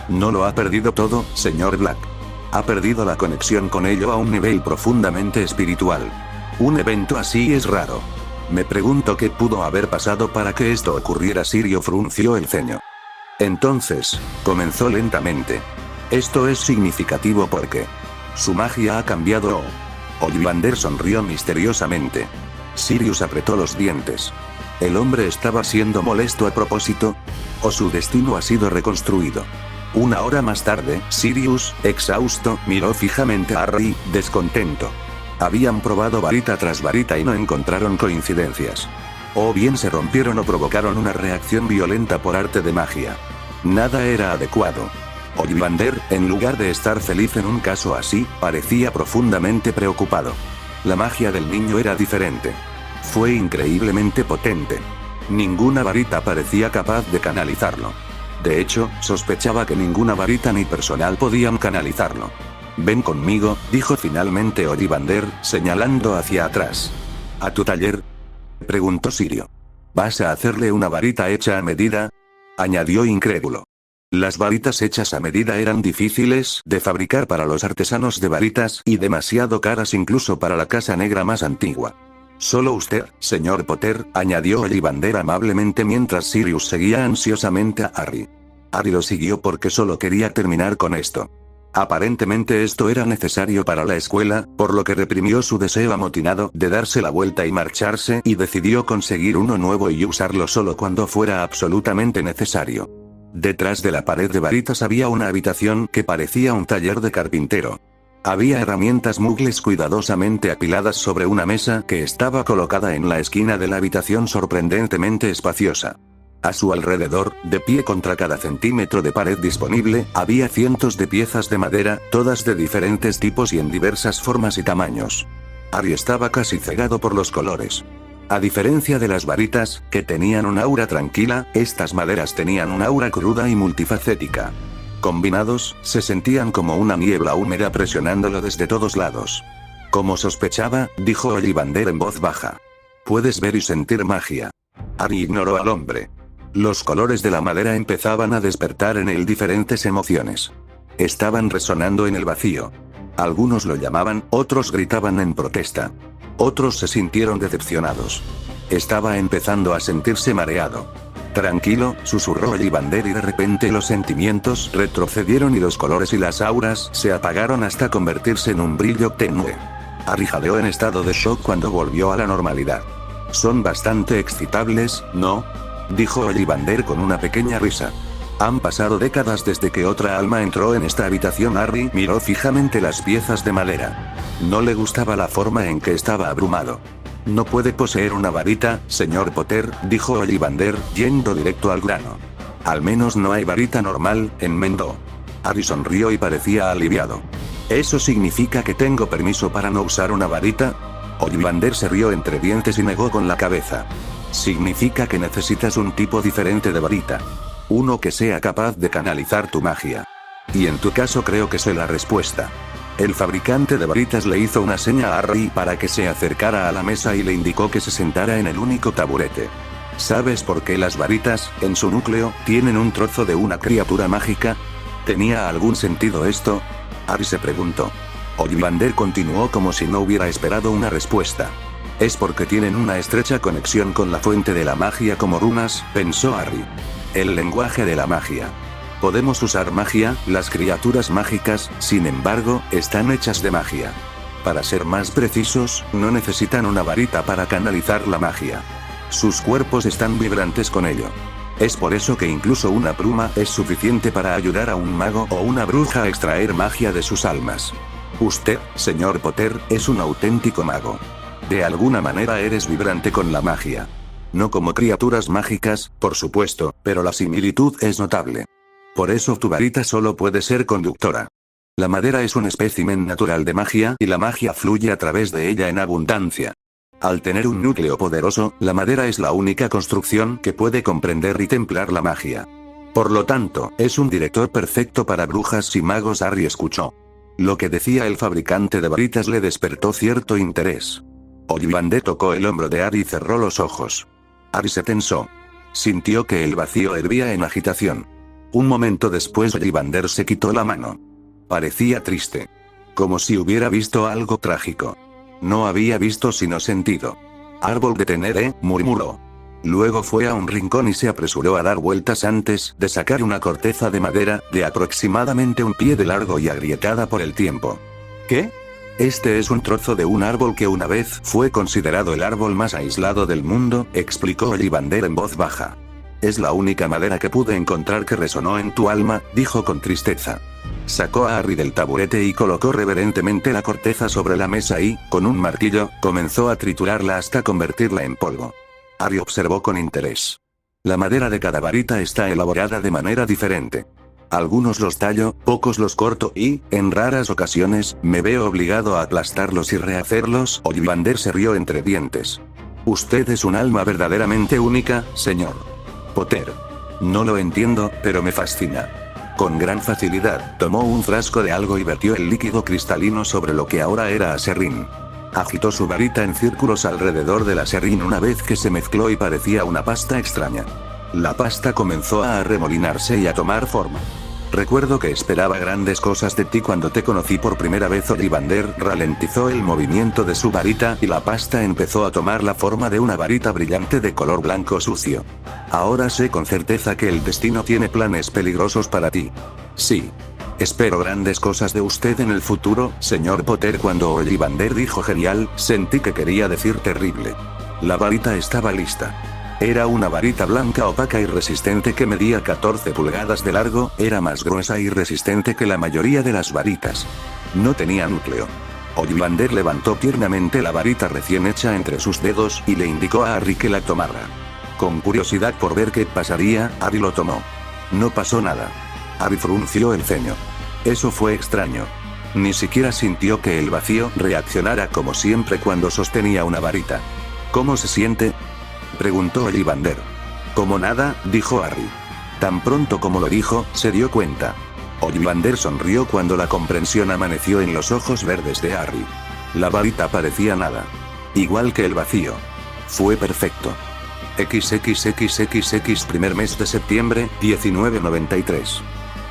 No lo ha perdido todo, señor Black. Ha perdido la conexión con ello a un nivel profundamente espiritual. Un evento así es raro. Me pregunto qué pudo haber pasado para que esto ocurriera. Sirio frunció el ceño. Entonces, comenzó lentamente. Esto es significativo porque su magia ha cambiado. Ollivander sonrió misteriosamente. Sirius apretó los dientes. ¿El hombre estaba siendo molesto a propósito? ¿O su destino ha sido reconstruido? Una hora más tarde, Sirius, exhausto, miró fijamente a Harry, descontento. Habían probado varita tras varita y no encontraron coincidencias. O bien se rompieron o provocaron una reacción violenta por arte de magia. Nada era adecuado. Ollivander, en lugar de estar feliz en un caso así, parecía profundamente preocupado. La magia del niño era diferente. Fue increíblemente potente. Ninguna varita parecía capaz de canalizarlo. De hecho, sospechaba que ninguna varita ni personal podían canalizarlo. Ven conmigo, dijo finalmente Ollivander, señalando hacia atrás. ¿A tu taller?, preguntó Sirio. ¿Vas a hacerle una varita hecha a medida?, añadió incrédulo. Las varitas hechas a medida eran difíciles de fabricar para los artesanos de varitas y demasiado caras incluso para la casa negra más antigua. Solo usted, señor Potter, añadió Ollivander amablemente mientras Sirius seguía ansiosamente a Harry. Harry lo siguió porque solo quería terminar con esto. Aparentemente esto era necesario para la escuela, por lo que reprimió su deseo amotinado de darse la vuelta y marcharse y decidió conseguir uno nuevo y usarlo solo cuando fuera absolutamente necesario. Detrás de la pared de varitas había una habitación que parecía un taller de carpintero. Había herramientas muggles cuidadosamente apiladas sobre una mesa que estaba colocada en la esquina de la habitación sorprendentemente espaciosa. A su alrededor, de pie contra cada centímetro de pared disponible, había cientos de piezas de madera, todas de diferentes tipos y en diversas formas y tamaños. Harry estaba casi cegado por los colores. A diferencia de las varitas, que tenían un aura tranquila, estas maderas tenían un aura cruda y multifacética. Combinados, se sentían como una niebla húmeda presionándolo desde todos lados. Como sospechaba, dijo Ollivander en voz baja. Puedes ver y sentir magia. Harry ignoró al hombre. Los colores de la madera empezaban a despertar en él diferentes emociones. Estaban resonando en el vacío. Algunos lo llamaban, otros gritaban en protesta. Otros se sintieron decepcionados. Estaba empezando a sentirse mareado. Tranquilo, susurró Ollivander y de repente los sentimientos retrocedieron y los colores y las auras se apagaron hasta convertirse en un brillo tenue. Harry jadeó en estado de shock cuando volvió a la normalidad. Son bastante excitables, ¿no? Dijo Ollivander con una pequeña risa. Han pasado décadas desde que otra alma entró en esta habitación. Harry miró fijamente las piezas de madera. No le gustaba la forma en que estaba abrumado. No puede poseer una varita, señor Potter, dijo Ollivander, yendo directo al grano. Al menos no hay varita normal, enmendó. Harry sonrió y parecía aliviado. ¿Eso significa que tengo permiso para no usar una varita? Ollivander se rió entre dientes y negó con la cabeza. Significa que necesitas un tipo diferente de varita. Uno que sea capaz de canalizar tu magia. Y en tu caso creo que sé la respuesta. El fabricante de varitas le hizo una seña a Harry para que se acercara a la mesa y le indicó que se sentara en el único taburete. ¿Sabes por qué las varitas, en su núcleo, tienen un trozo de una criatura mágica? ¿Tenía algún sentido esto? Harry se preguntó. Ollivander continuó como si no hubiera esperado una respuesta. Es porque tienen una estrecha conexión con la fuente de la magia como runas, pensó Harry. El lenguaje de la magia. Podemos usar magia, las criaturas mágicas, sin embargo, están hechas de magia. Para ser más precisos, no necesitan una varita para canalizar la magia. Sus cuerpos están vibrantes con ello. Es por eso que incluso una pluma es suficiente para ayudar a un mago o una bruja a extraer magia de sus almas. Usted, señor Potter, es un auténtico mago. De alguna manera eres vibrante con la magia. No como criaturas mágicas, por supuesto, pero la similitud es notable. Por eso tu varita solo puede ser conductora. La madera es un espécimen natural de magia y la magia fluye a través de ella en abundancia. Al tener un núcleo poderoso, la madera es la única construcción que puede comprender y templar la magia. Por lo tanto, es un director perfecto para brujas y magos. Harry escuchó. Lo que decía el fabricante de varitas le despertó cierto interés. Ollivander tocó el hombro de Harry y cerró los ojos. Harry se tensó. Sintió que el vacío hervía en agitación. Un momento después Ollivander se quitó la mano. Parecía triste. Como si hubiera visto algo trágico. No había visto sino sentido. Árbol de tener, murmuró. Luego fue a un rincón y se apresuró a dar vueltas antes de sacar una corteza de madera, de aproximadamente un pie de largo y agrietada por el tiempo. ¿Qué? Este es un trozo de un árbol que una vez fue considerado el árbol más aislado del mundo, explicó Ollivander en voz baja. Es la única madera que pude encontrar que resonó en tu alma, dijo con tristeza. Sacó a Harry del taburete y colocó reverentemente la corteza sobre la mesa y, con un martillo, comenzó a triturarla hasta convertirla en polvo. Harry observó con interés. La madera de cada varita está elaborada de manera diferente. Algunos los tallo, pocos los corto y, en raras ocasiones, me veo obligado a aplastarlos y rehacerlos. Ollivander se rió entre dientes. Usted es un alma verdaderamente única, señor Potter. No lo entiendo, pero me fascina. Con gran facilidad, tomó un frasco de algo y vertió el líquido cristalino sobre lo que ahora era aserrín. Agitó su varita en círculos alrededor del aserrín una vez que se mezcló y parecía una pasta extraña. La pasta comenzó a arremolinarse y a tomar forma. Recuerdo que esperaba grandes cosas de ti cuando te conocí por primera vez. Ollivander ralentizó el movimiento de su varita y la pasta empezó a tomar la forma de una varita brillante de color blanco sucio. Ahora sé con certeza que el destino tiene planes peligrosos para ti. Sí. Espero grandes cosas de usted en el futuro, señor Potter. Cuando Ollivander dijo genial, sentí que quería decir terrible. La varita estaba lista. Era una varita blanca opaca y resistente que medía 14 pulgadas de largo, era más gruesa y resistente que la mayoría de las varitas. No tenía núcleo. Ollivander levantó tiernamente la varita recién hecha entre sus dedos y le indicó a Harry que la tomara. Con curiosidad por ver qué pasaría, Harry lo tomó. No pasó nada. Harry frunció el ceño. Eso fue extraño. Ni siquiera sintió que el vacío reaccionara como siempre cuando sostenía una varita. ¿Cómo se siente?, preguntó Ollivander. Como nada, dijo Harry. Tan pronto como lo dijo, se dio cuenta. Ollivander sonrió cuando la comprensión amaneció en los ojos verdes de Harry. La varita parecía nada. Igual que el vacío. Fue perfecto. XXXXX primer mes de septiembre, 1993.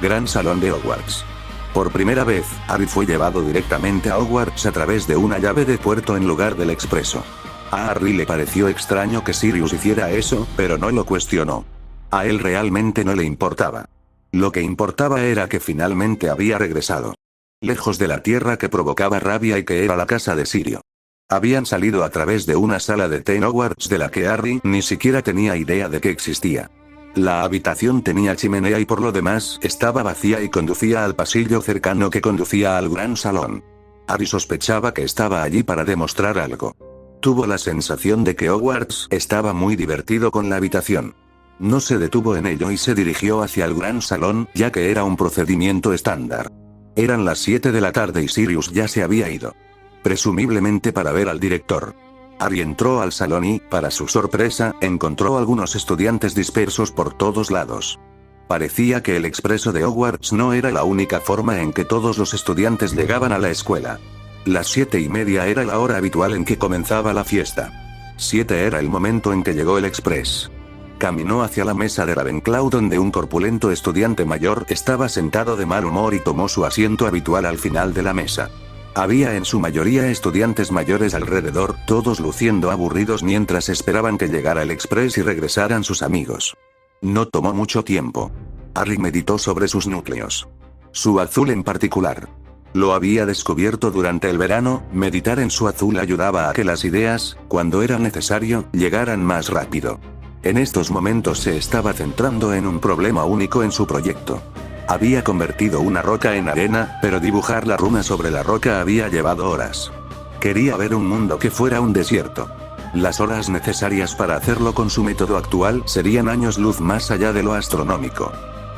Gran Salón de Hogwarts. Por primera vez, Harry fue llevado directamente a Hogwarts a través de una llave de puerto en lugar del expreso. A Harry le pareció extraño que Sirius hiciera eso, pero no lo cuestionó. A él realmente no le importaba. Lo que importaba era que finalmente había regresado. Lejos de la tierra que provocaba rabia y que era la casa de Sirio. Habían salido a través de una sala de té en Hogwarts de la que Harry ni siquiera tenía idea de que existía. La habitación tenía chimenea y por lo demás estaba vacía y conducía al pasillo cercano que conducía al gran salón. Harry sospechaba que estaba allí para demostrar algo. Tuvo la sensación de que Hogwarts estaba muy divertido con la habitación. No se detuvo en ello y se dirigió hacia el gran salón, ya que era un procedimiento estándar. Eran las 7 de la tarde y Sirius ya se había ido. Presumiblemente para ver al director. Harry entró al salón y, para su sorpresa, encontró algunos estudiantes dispersos por todos lados. Parecía que el expreso de Hogwarts no era la única forma en que todos los estudiantes llegaban a la escuela. Las 7:30 era la hora habitual en que comenzaba la fiesta. 7 era el momento en que llegó el express. Caminó hacia la mesa de Ravenclaw donde un corpulento estudiante mayor estaba sentado de mal humor y tomó su asiento habitual al final de la mesa. Había en su mayoría estudiantes mayores alrededor, todos luciendo aburridos mientras esperaban que llegara el express y regresaran sus amigos. No tomó mucho tiempo. Harry meditó sobre sus núcleos. Su azul en particular. Lo había descubierto durante el verano, meditar en su azul ayudaba a que las ideas, cuando era necesario, llegaran más rápido. En estos momentos se estaba centrando en un problema único en su proyecto. Había convertido una roca en arena, pero dibujar la runa sobre la roca había llevado horas. Quería ver un mundo que fuera un desierto. Las horas necesarias para hacerlo con su método actual serían años luz más allá de lo astronómico.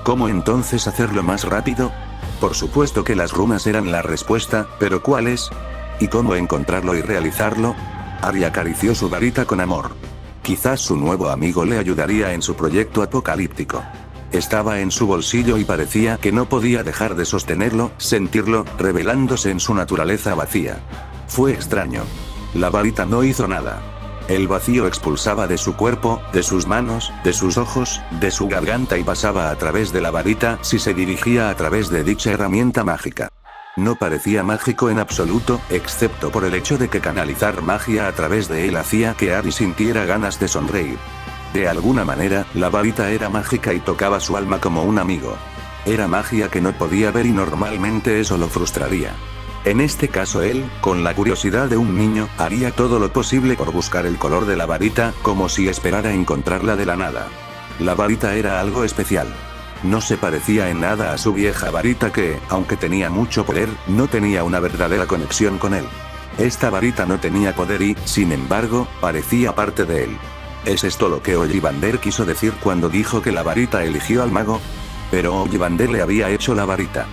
¿Cómo entonces hacerlo más rápido? Por supuesto que las runas eran la respuesta, pero ¿cuáles? ¿Y cómo encontrarlo y realizarlo? Harry acarició su varita con amor. Quizás su nuevo amigo le ayudaría en su proyecto apocalíptico. Estaba en su bolsillo y parecía que no podía dejar de sostenerlo, sentirlo, revelándose en su naturaleza vacía. Fue extraño. La varita no hizo nada. El vacío expulsaba de su cuerpo, de sus manos, de sus ojos, de su garganta y pasaba a través de la varita si se dirigía a través de dicha herramienta mágica. No parecía mágico en absoluto, excepto por el hecho de que canalizar magia a través de él hacía que Harry sintiera ganas de sonreír. De alguna manera, la varita era mágica y tocaba su alma como un amigo. Era magia que no podía ver y normalmente eso lo frustraría. En este caso él, con la curiosidad de un niño, haría todo lo posible por buscar el color de la varita, como si esperara encontrarla de la nada. La varita era algo especial. No se parecía en nada a su vieja varita que, aunque tenía mucho poder, no tenía una verdadera conexión con él. Esta varita no tenía poder y, sin embargo, parecía parte de él. ¿Es esto lo que Ollivander quiso decir cuando dijo que la varita eligió al mago? Pero Ollivander le había hecho la varita.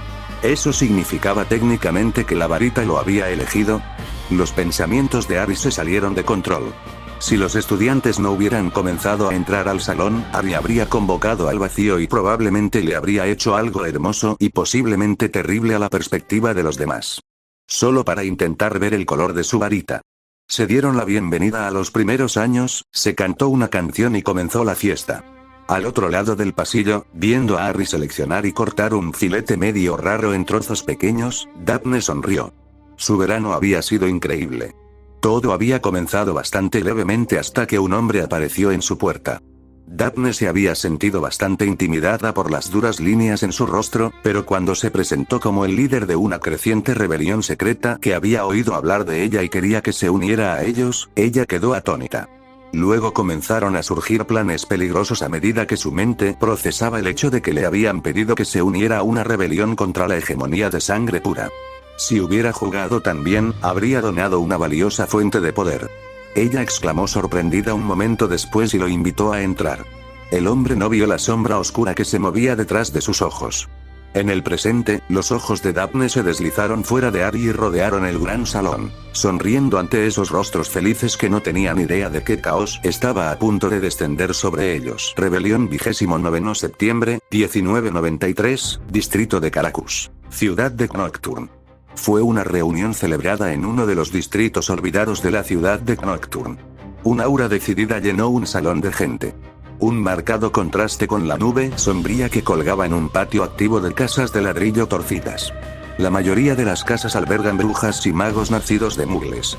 ¿Eso significaba técnicamente que la varita lo había elegido? Los pensamientos de Harry se salieron de control. Si los estudiantes no hubieran comenzado a entrar al salón, Harry habría convocado al vacío y probablemente le habría hecho algo hermoso y posiblemente terrible a la perspectiva de los demás. Solo para intentar ver el color de su varita. Se dieron la bienvenida a los primeros años, se cantó una canción y comenzó la fiesta. Al otro lado del pasillo, viendo a Harry seleccionar y cortar un filete medio raro en trozos pequeños, Daphne sonrió. Su verano había sido increíble. Todo había comenzado bastante levemente hasta que un hombre apareció en su puerta. Daphne se había sentido bastante intimidada por las duras líneas en su rostro, pero cuando se presentó como el líder de una creciente rebelión secreta que había oído hablar de ella y quería que se uniera a ellos, ella quedó atónita. Luego comenzaron a surgir planes peligrosos a medida que su mente procesaba el hecho de que le habían pedido que se uniera a una rebelión contra la hegemonía de sangre pura. Si hubiera jugado tan bien, habría donado una valiosa fuente de poder. Ella exclamó sorprendida un momento después y lo invitó a entrar. El hombre no vio la sombra oscura que se movía detrás de sus ojos. En el presente, los ojos de Daphne se deslizaron fuera de Ari y rodearon el gran salón, sonriendo ante esos rostros felices que no tenían idea de qué caos estaba a punto de descender sobre ellos. Rebelión 29 septiembre, 1993, Distrito de Caracus, Ciudad de Nocturne. Fue una reunión celebrada en uno de los distritos olvidados de la ciudad de Nocturne. Un aura decidida llenó un salón de gente. Un marcado contraste con la nube sombría que colgaba en un patio activo de casas de ladrillo torcidas. La mayoría de las casas albergan brujas y magos nacidos de mugles.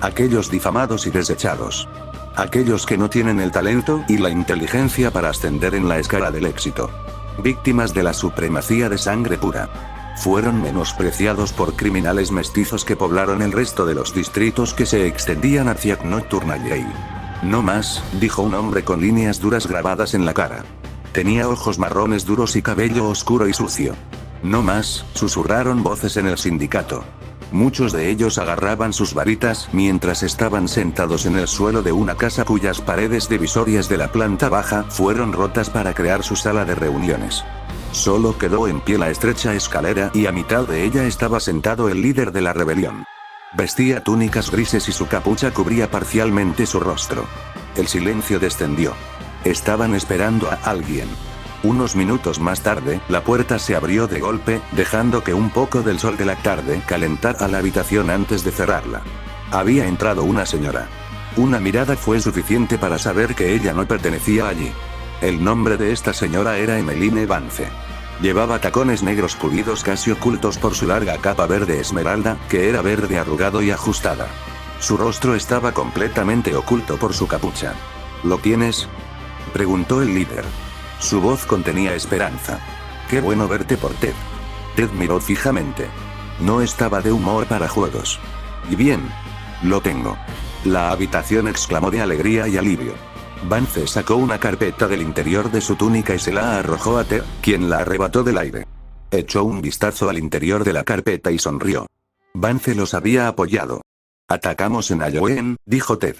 Aquellos difamados y desechados. Aquellos que no tienen el talento y la inteligencia para ascender en la escala del éxito. Víctimas de la supremacía de sangre pura. Fueron menospreciados por criminales mestizos que poblaron el resto de los distritos que se extendían hacia Nocturnalley. No más, dijo un hombre con líneas duras grabadas en la cara. Tenía ojos marrones duros y cabello oscuro y sucio. No más, susurraron voces en el sindicato. Muchos de ellos agarraban sus varitas mientras estaban sentados en el suelo de una casa cuyas paredes divisorias de la planta baja fueron rotas para crear su sala de reuniones. Solo quedó en pie la estrecha escalera y a mitad de ella estaba sentado el líder de la rebelión. Vestía túnicas grises y su capucha cubría parcialmente su rostro. El silencio descendió. Estaban esperando a alguien. Unos minutos más tarde, la puerta se abrió de golpe, dejando que un poco del sol de la tarde calentara la habitación antes de cerrarla. Había entrado una señora. Una mirada fue suficiente para saber que ella no pertenecía allí. El nombre de esta señora era Emmeline Vance. Llevaba tacones negros pulidos casi ocultos por su larga capa verde esmeralda, que era verde arrugado y ajustada. Su rostro estaba completamente oculto por su capucha. ¿Lo tienes?, preguntó el líder. Su voz contenía esperanza. Qué bueno verte por Ted. Ted miró fijamente. No estaba de humor para juegos. Y bien. Lo tengo. La habitación exclamó de alegría y alivio. Vance sacó una carpeta del interior de su túnica y se la arrojó a Ted, quien la arrebató del aire. Echó un vistazo al interior de la carpeta y sonrió. Vance los había apoyado. Atacamos en Halloween, dijo Ted.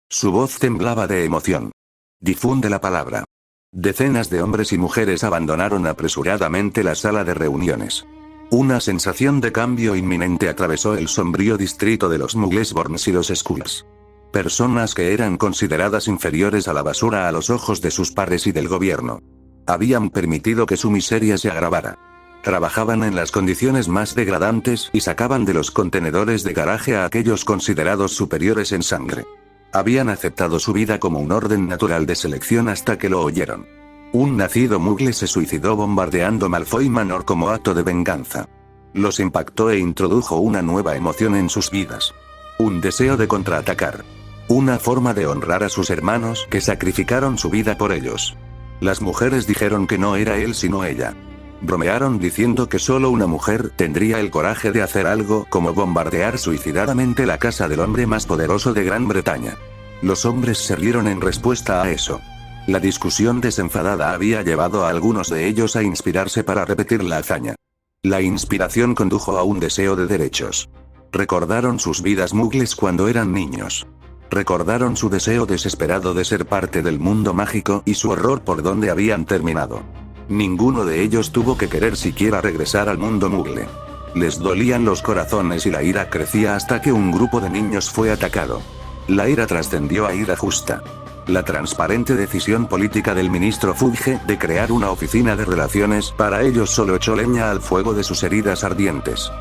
Su voz temblaba de emoción. Difunde la palabra. Decenas de hombres y mujeres abandonaron apresuradamente la sala de reuniones. Una sensación de cambio inminente atravesó el sombrío distrito de los Mugglesborns y los Skulls. Personas que eran consideradas inferiores a la basura a los ojos de sus pares y del gobierno. Habían permitido que su miseria se agravara. Trabajaban en las condiciones más degradantes y sacaban de los contenedores de garaje a aquellos considerados superiores en sangre. Habían aceptado su vida como un orden natural de selección hasta que lo oyeron. Un nacido Muggle se suicidó bombardeando Malfoy Manor como acto de venganza. Los impactó e introdujo una nueva emoción en sus vidas. Un deseo de contraatacar. Una forma de honrar a sus hermanos que sacrificaron su vida por ellos. Las mujeres dijeron que no era él sino ella. Bromearon diciendo que solo una mujer tendría el coraje de hacer algo como bombardear suicidadamente la casa del hombre más poderoso de Gran Bretaña. Los hombres se rieron en respuesta a eso. La discusión desenfadada había llevado a algunos de ellos a inspirarse para repetir la hazaña. La inspiración condujo a un deseo de derechos. Recordaron sus vidas muggles cuando eran niños. Recordaron su deseo desesperado de ser parte del mundo mágico y su horror por donde habían terminado. Ninguno de ellos tuvo que querer siquiera regresar al mundo muggle. Les dolían los corazones y la ira crecía hasta que un grupo de niños fue atacado. La ira trascendió a ira justa. La transparente decisión política del ministro Fudge de crear una oficina de relaciones para ellos solo echó leña al fuego de sus heridas ardientes.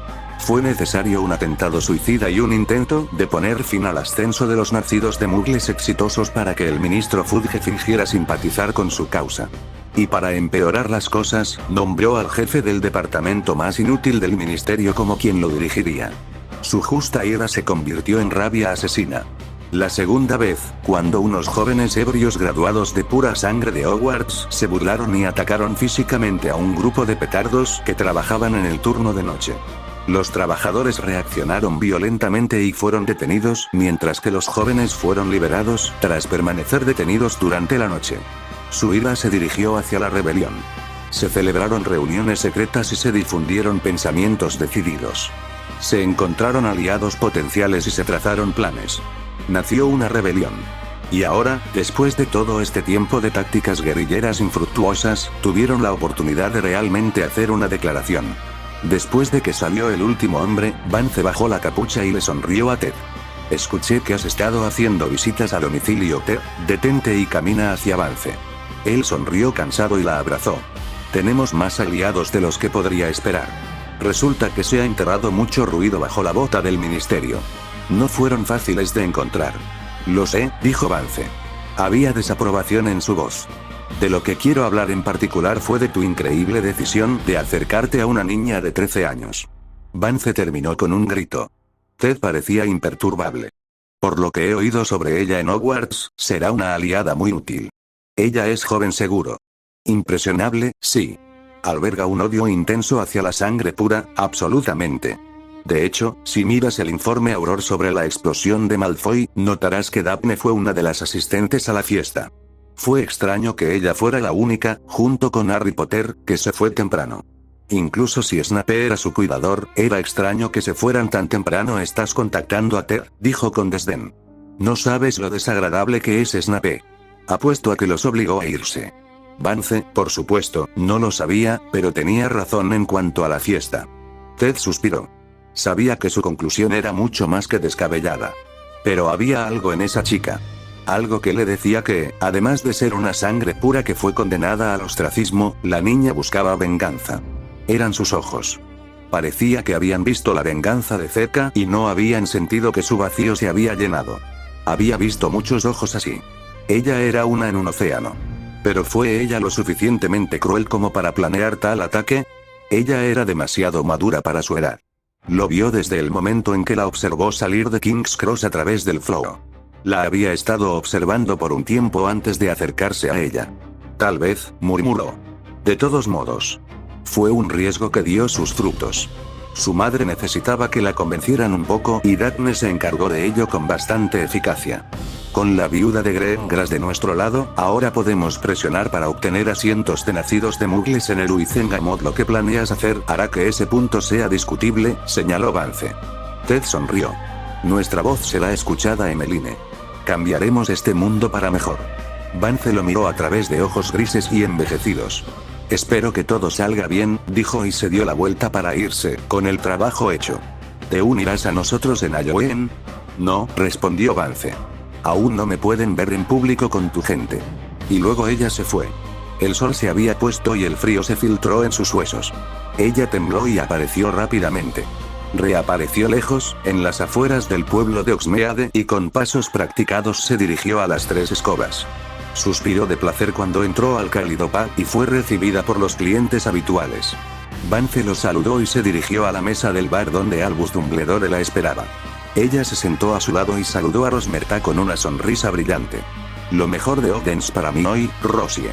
Fue necesario un atentado suicida y un intento de poner fin al ascenso de los nacidos de muggles exitosos para que el ministro Fudge fingiera simpatizar con su causa. Y para empeorar las cosas, nombró al jefe del departamento más inútil del ministerio como quien lo dirigiría. Su justa ira se convirtió en rabia asesina. La segunda vez, cuando unos jóvenes ebrios graduados de pura sangre de Hogwarts se burlaron y atacaron físicamente a un grupo de petardos que trabajaban en el turno de noche. Los trabajadores reaccionaron violentamente y fueron detenidos, mientras que los jóvenes fueron liberados, tras permanecer detenidos durante la noche. Su ira se dirigió hacia la rebelión. Se celebraron reuniones secretas y se difundieron pensamientos decididos. Se encontraron aliados potenciales y se trazaron planes. Nació una rebelión. Y ahora, después de todo este tiempo de tácticas guerrilleras infructuosas, tuvieron la oportunidad de realmente hacer una declaración. Después de que salió el último hombre, Vance bajó la capucha y le sonrió a Ted. Escuché que has estado haciendo visitas a domicilio, Ted. Detente y camina hacia Vance. Él sonrió cansado y la abrazó. Tenemos más aliados de los que podría esperar. Resulta que se ha enterrado mucho ruido bajo la bota del ministerio. No fueron fáciles de encontrar. Lo sé, dijo Vance. Había desaprobación en su voz. De lo que quiero hablar en particular fue de tu increíble decisión de acercarte a una niña de 13 años. Vance terminó con un grito. Ted parecía imperturbable. Por lo que he oído sobre ella en Hogwarts, será una aliada muy útil. Ella es joven seguro. Impresionable, sí. Alberga un odio intenso hacia la sangre pura, absolutamente. De hecho, si miras el informe Auror sobre la explosión de Malfoy, notarás que Daphne fue una de las asistentes a la fiesta. Fue extraño que ella fuera la única, junto con Harry Potter, que se fue temprano. Incluso si Snape era su cuidador, era extraño que se fueran tan temprano. Estás contactando a Ted, dijo con desdén. No sabes lo desagradable que es Snape. Apuesto a que los obligó a irse. Vance, por supuesto, no lo sabía, pero tenía razón en cuanto a la fiesta. Ted suspiró. Sabía que su conclusión era mucho más que descabellada. Pero había algo en esa chica. Algo que le decía que, además de ser una sangre pura que fue condenada al ostracismo, la niña buscaba venganza. Eran sus ojos. Parecía que habían visto la venganza de cerca y no habían sentido que su vacío se había llenado. Había visto muchos ojos así. Ella era una en un océano. ¿Pero fue ella lo suficientemente cruel como para planear tal ataque? Ella era demasiado madura para su edad. Lo vio desde el momento en que la observó salir de King's Cross a través del Flow. La había estado observando por un tiempo antes de acercarse a ella. Tal vez, murmuró. De todos modos. Fue un riesgo que dio sus frutos. Su madre necesitaba que la convencieran un poco y Daphne se encargó de ello con bastante eficacia. Con la viuda de Gringras de nuestro lado, ahora podemos presionar para obtener asientos de nacidos de Muggles en el Wizengamot. Lo que planeas hacer hará que ese punto sea discutible, señaló Vance. Ted sonrió. Nuestra voz será escuchada, Emmeline. Cambiaremos este mundo para mejor. Vance lo miró a través de ojos grises y envejecidos. Espero que todo salga bien, dijo y se dio la vuelta para irse, con el trabajo hecho. ¿Te unirás a nosotros en Halloween? No, respondió Vance. Aún no me pueden ver en público con tu gente. Y luego ella se fue. El sol se había puesto y el frío se filtró en sus huesos. Ella tembló y apareció rápidamente. Reapareció lejos, en las afueras del pueblo de Hogsmeade, y con pasos practicados se dirigió a las 3 escobas. Suspiró de placer cuando entró al cálido pub y fue recibida por los clientes habituales. Vance lo saludó y se dirigió a la mesa del bar donde Albus Dumbledore la esperaba. Ella se sentó a su lado y saludó a Rosmerta con una sonrisa brillante. Lo mejor de Odense para mí hoy, Rosie.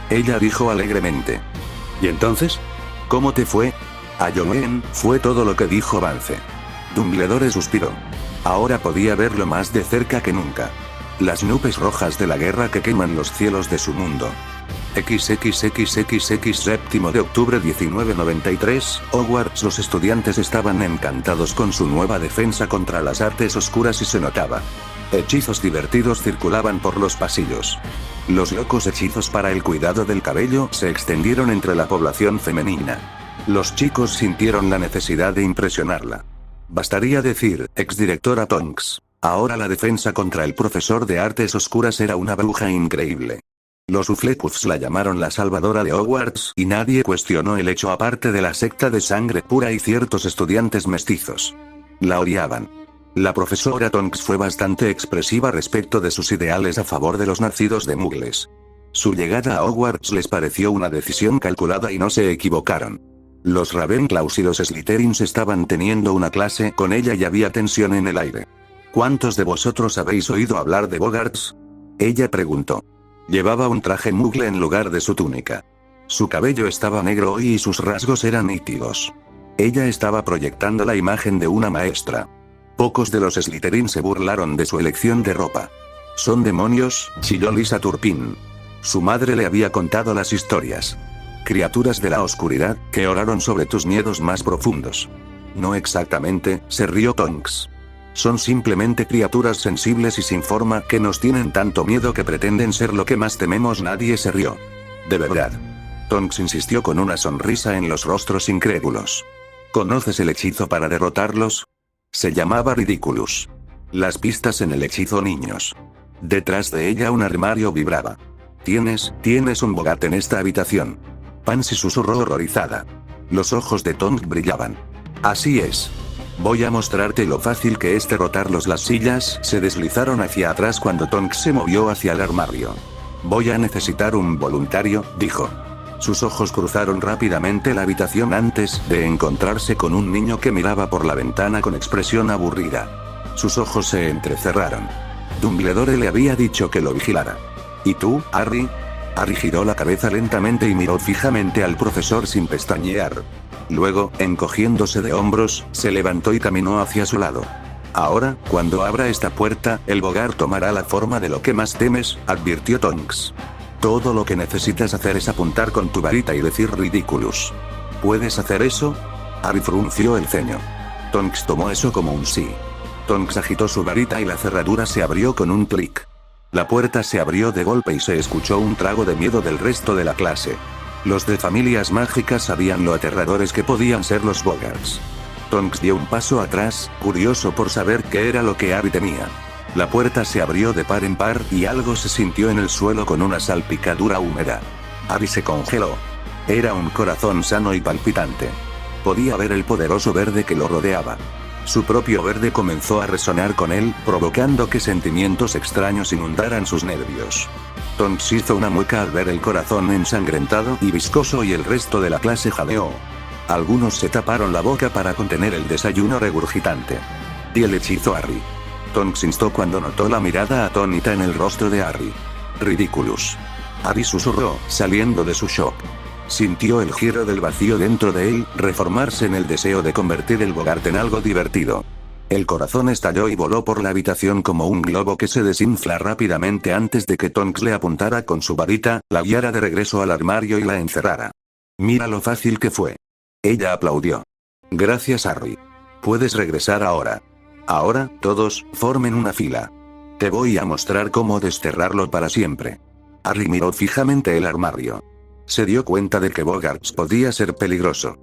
Ella dijo alegremente. ¿Y entonces? ¿Cómo te fue? Halloween, fue todo lo que dijo Vance. Dumbledore suspiró. Ahora podía verlo más de cerca que nunca. Las nubes rojas de la guerra que queman los cielos de su mundo. XXXXX 7 de octubre 1993, Hogwarts. Los estudiantes estaban encantados con su nueva defensa contra las artes oscuras y se notaba. Hechizos divertidos circulaban por los pasillos. Los locos hechizos para el cuidado del cabello se extendieron entre la población femenina. Los chicos sintieron la necesidad de impresionarla. Bastaría decir, exdirectora Tonks. Ahora la defensa contra el profesor de artes oscuras era una bruja increíble. Los Hufflepuffs la llamaron la salvadora de Hogwarts y nadie cuestionó el hecho aparte de la secta de sangre pura y ciertos estudiantes mestizos. La odiaban. La profesora Tonks fue bastante expresiva respecto de sus ideales a favor de los nacidos de Muggles. Su llegada a Hogwarts les pareció una decisión calculada y no se equivocaron. Los Ravenclaws y los Slytherins estaban teniendo una clase con ella y había tensión en el aire. ¿Cuántos de vosotros habéis oído hablar de Bogarts? Ella preguntó. Llevaba un traje muggle en lugar de su túnica. Su cabello estaba negro hoy y sus rasgos eran nítidos. Ella estaba proyectando la imagen de una maestra. Pocos de los Slytherin se burlaron de su elección de ropa. Son demonios, chilló Lisa Turpin. Su madre le había contado las historias. Criaturas de la oscuridad, que oraron sobre tus miedos más profundos. No exactamente, se rió Tonks. Son simplemente criaturas sensibles y sin forma que nos tienen tanto miedo que pretenden ser lo que más tememos. Nadie se rió. ¿De verdad? Tonks insistió con una sonrisa en los rostros incrédulos. ¿Conoces el hechizo para derrotarlos? Se llamaba Ridiculous. Las pistas en el hechizo, niños. Detrás de ella un armario vibraba. Tienes un bogart en esta habitación. Pansy susurró horrorizada. Los ojos de Tonks brillaban. Así es. Voy a mostrarte lo fácil que es derrotarlos. Las sillas se deslizaron hacia atrás cuando Tonks se movió hacia el armario. Voy a necesitar un voluntario, dijo. Sus ojos cruzaron rápidamente la habitación antes de encontrarse con un niño que miraba por la ventana con expresión aburrida. Sus ojos se entrecerraron. Dumbledore le había dicho que lo vigilara. ¿Y tú, Harry? Harry giró la cabeza lentamente y miró fijamente al profesor sin pestañear. Luego, encogiéndose de hombros, se levantó y caminó hacia su lado. Ahora, cuando abra esta puerta, el bogart tomará la forma de lo que más temes, advirtió Tonks. Todo lo que necesitas hacer es apuntar con tu varita y decir Ridiculous. ¿Puedes hacer eso? Harry frunció el ceño. Tonks tomó eso como un sí. Tonks agitó su varita y la cerradura se abrió con un clic. La puerta se abrió de golpe y se escuchó un trago de miedo del resto de la clase. Los de familias mágicas sabían lo aterradores que podían ser los bogarts. Tonks dio un paso atrás, curioso por saber qué era lo que Harry temía. La puerta se abrió de par en par y algo se sintió en el suelo con una salpicadura húmeda. Harry se congeló. Era un corazón sano y palpitante. Podía ver el poderoso verde que lo rodeaba. Su propio verde comenzó a resonar con él, provocando que sentimientos extraños inundaran sus nervios. Tonks hizo una mueca al ver el corazón ensangrentado y viscoso y el resto de la clase jadeó. Algunos se taparon la boca para contener el desayuno regurgitante. Di el hechizo, Harry. Tonks instó cuando notó la mirada atónita en el rostro de Harry. Ridiculous. Harry susurró, saliendo de su shock. Sintió el giro del vacío dentro de él, reformarse en el deseo de convertir el bogart en algo divertido. El corazón estalló y voló por la habitación como un globo que se desinfla rápidamente antes de que Tonks le apuntara con su varita, la guiara de regreso al armario y la encerrara. Mira lo fácil que fue. Ella aplaudió. Gracias, Harry. Puedes regresar ahora. Ahora, todos, formen una fila. Te voy a mostrar cómo desterrarlo para siempre. Harry miró fijamente el armario. Se dio cuenta de que Bogarts podía ser peligroso.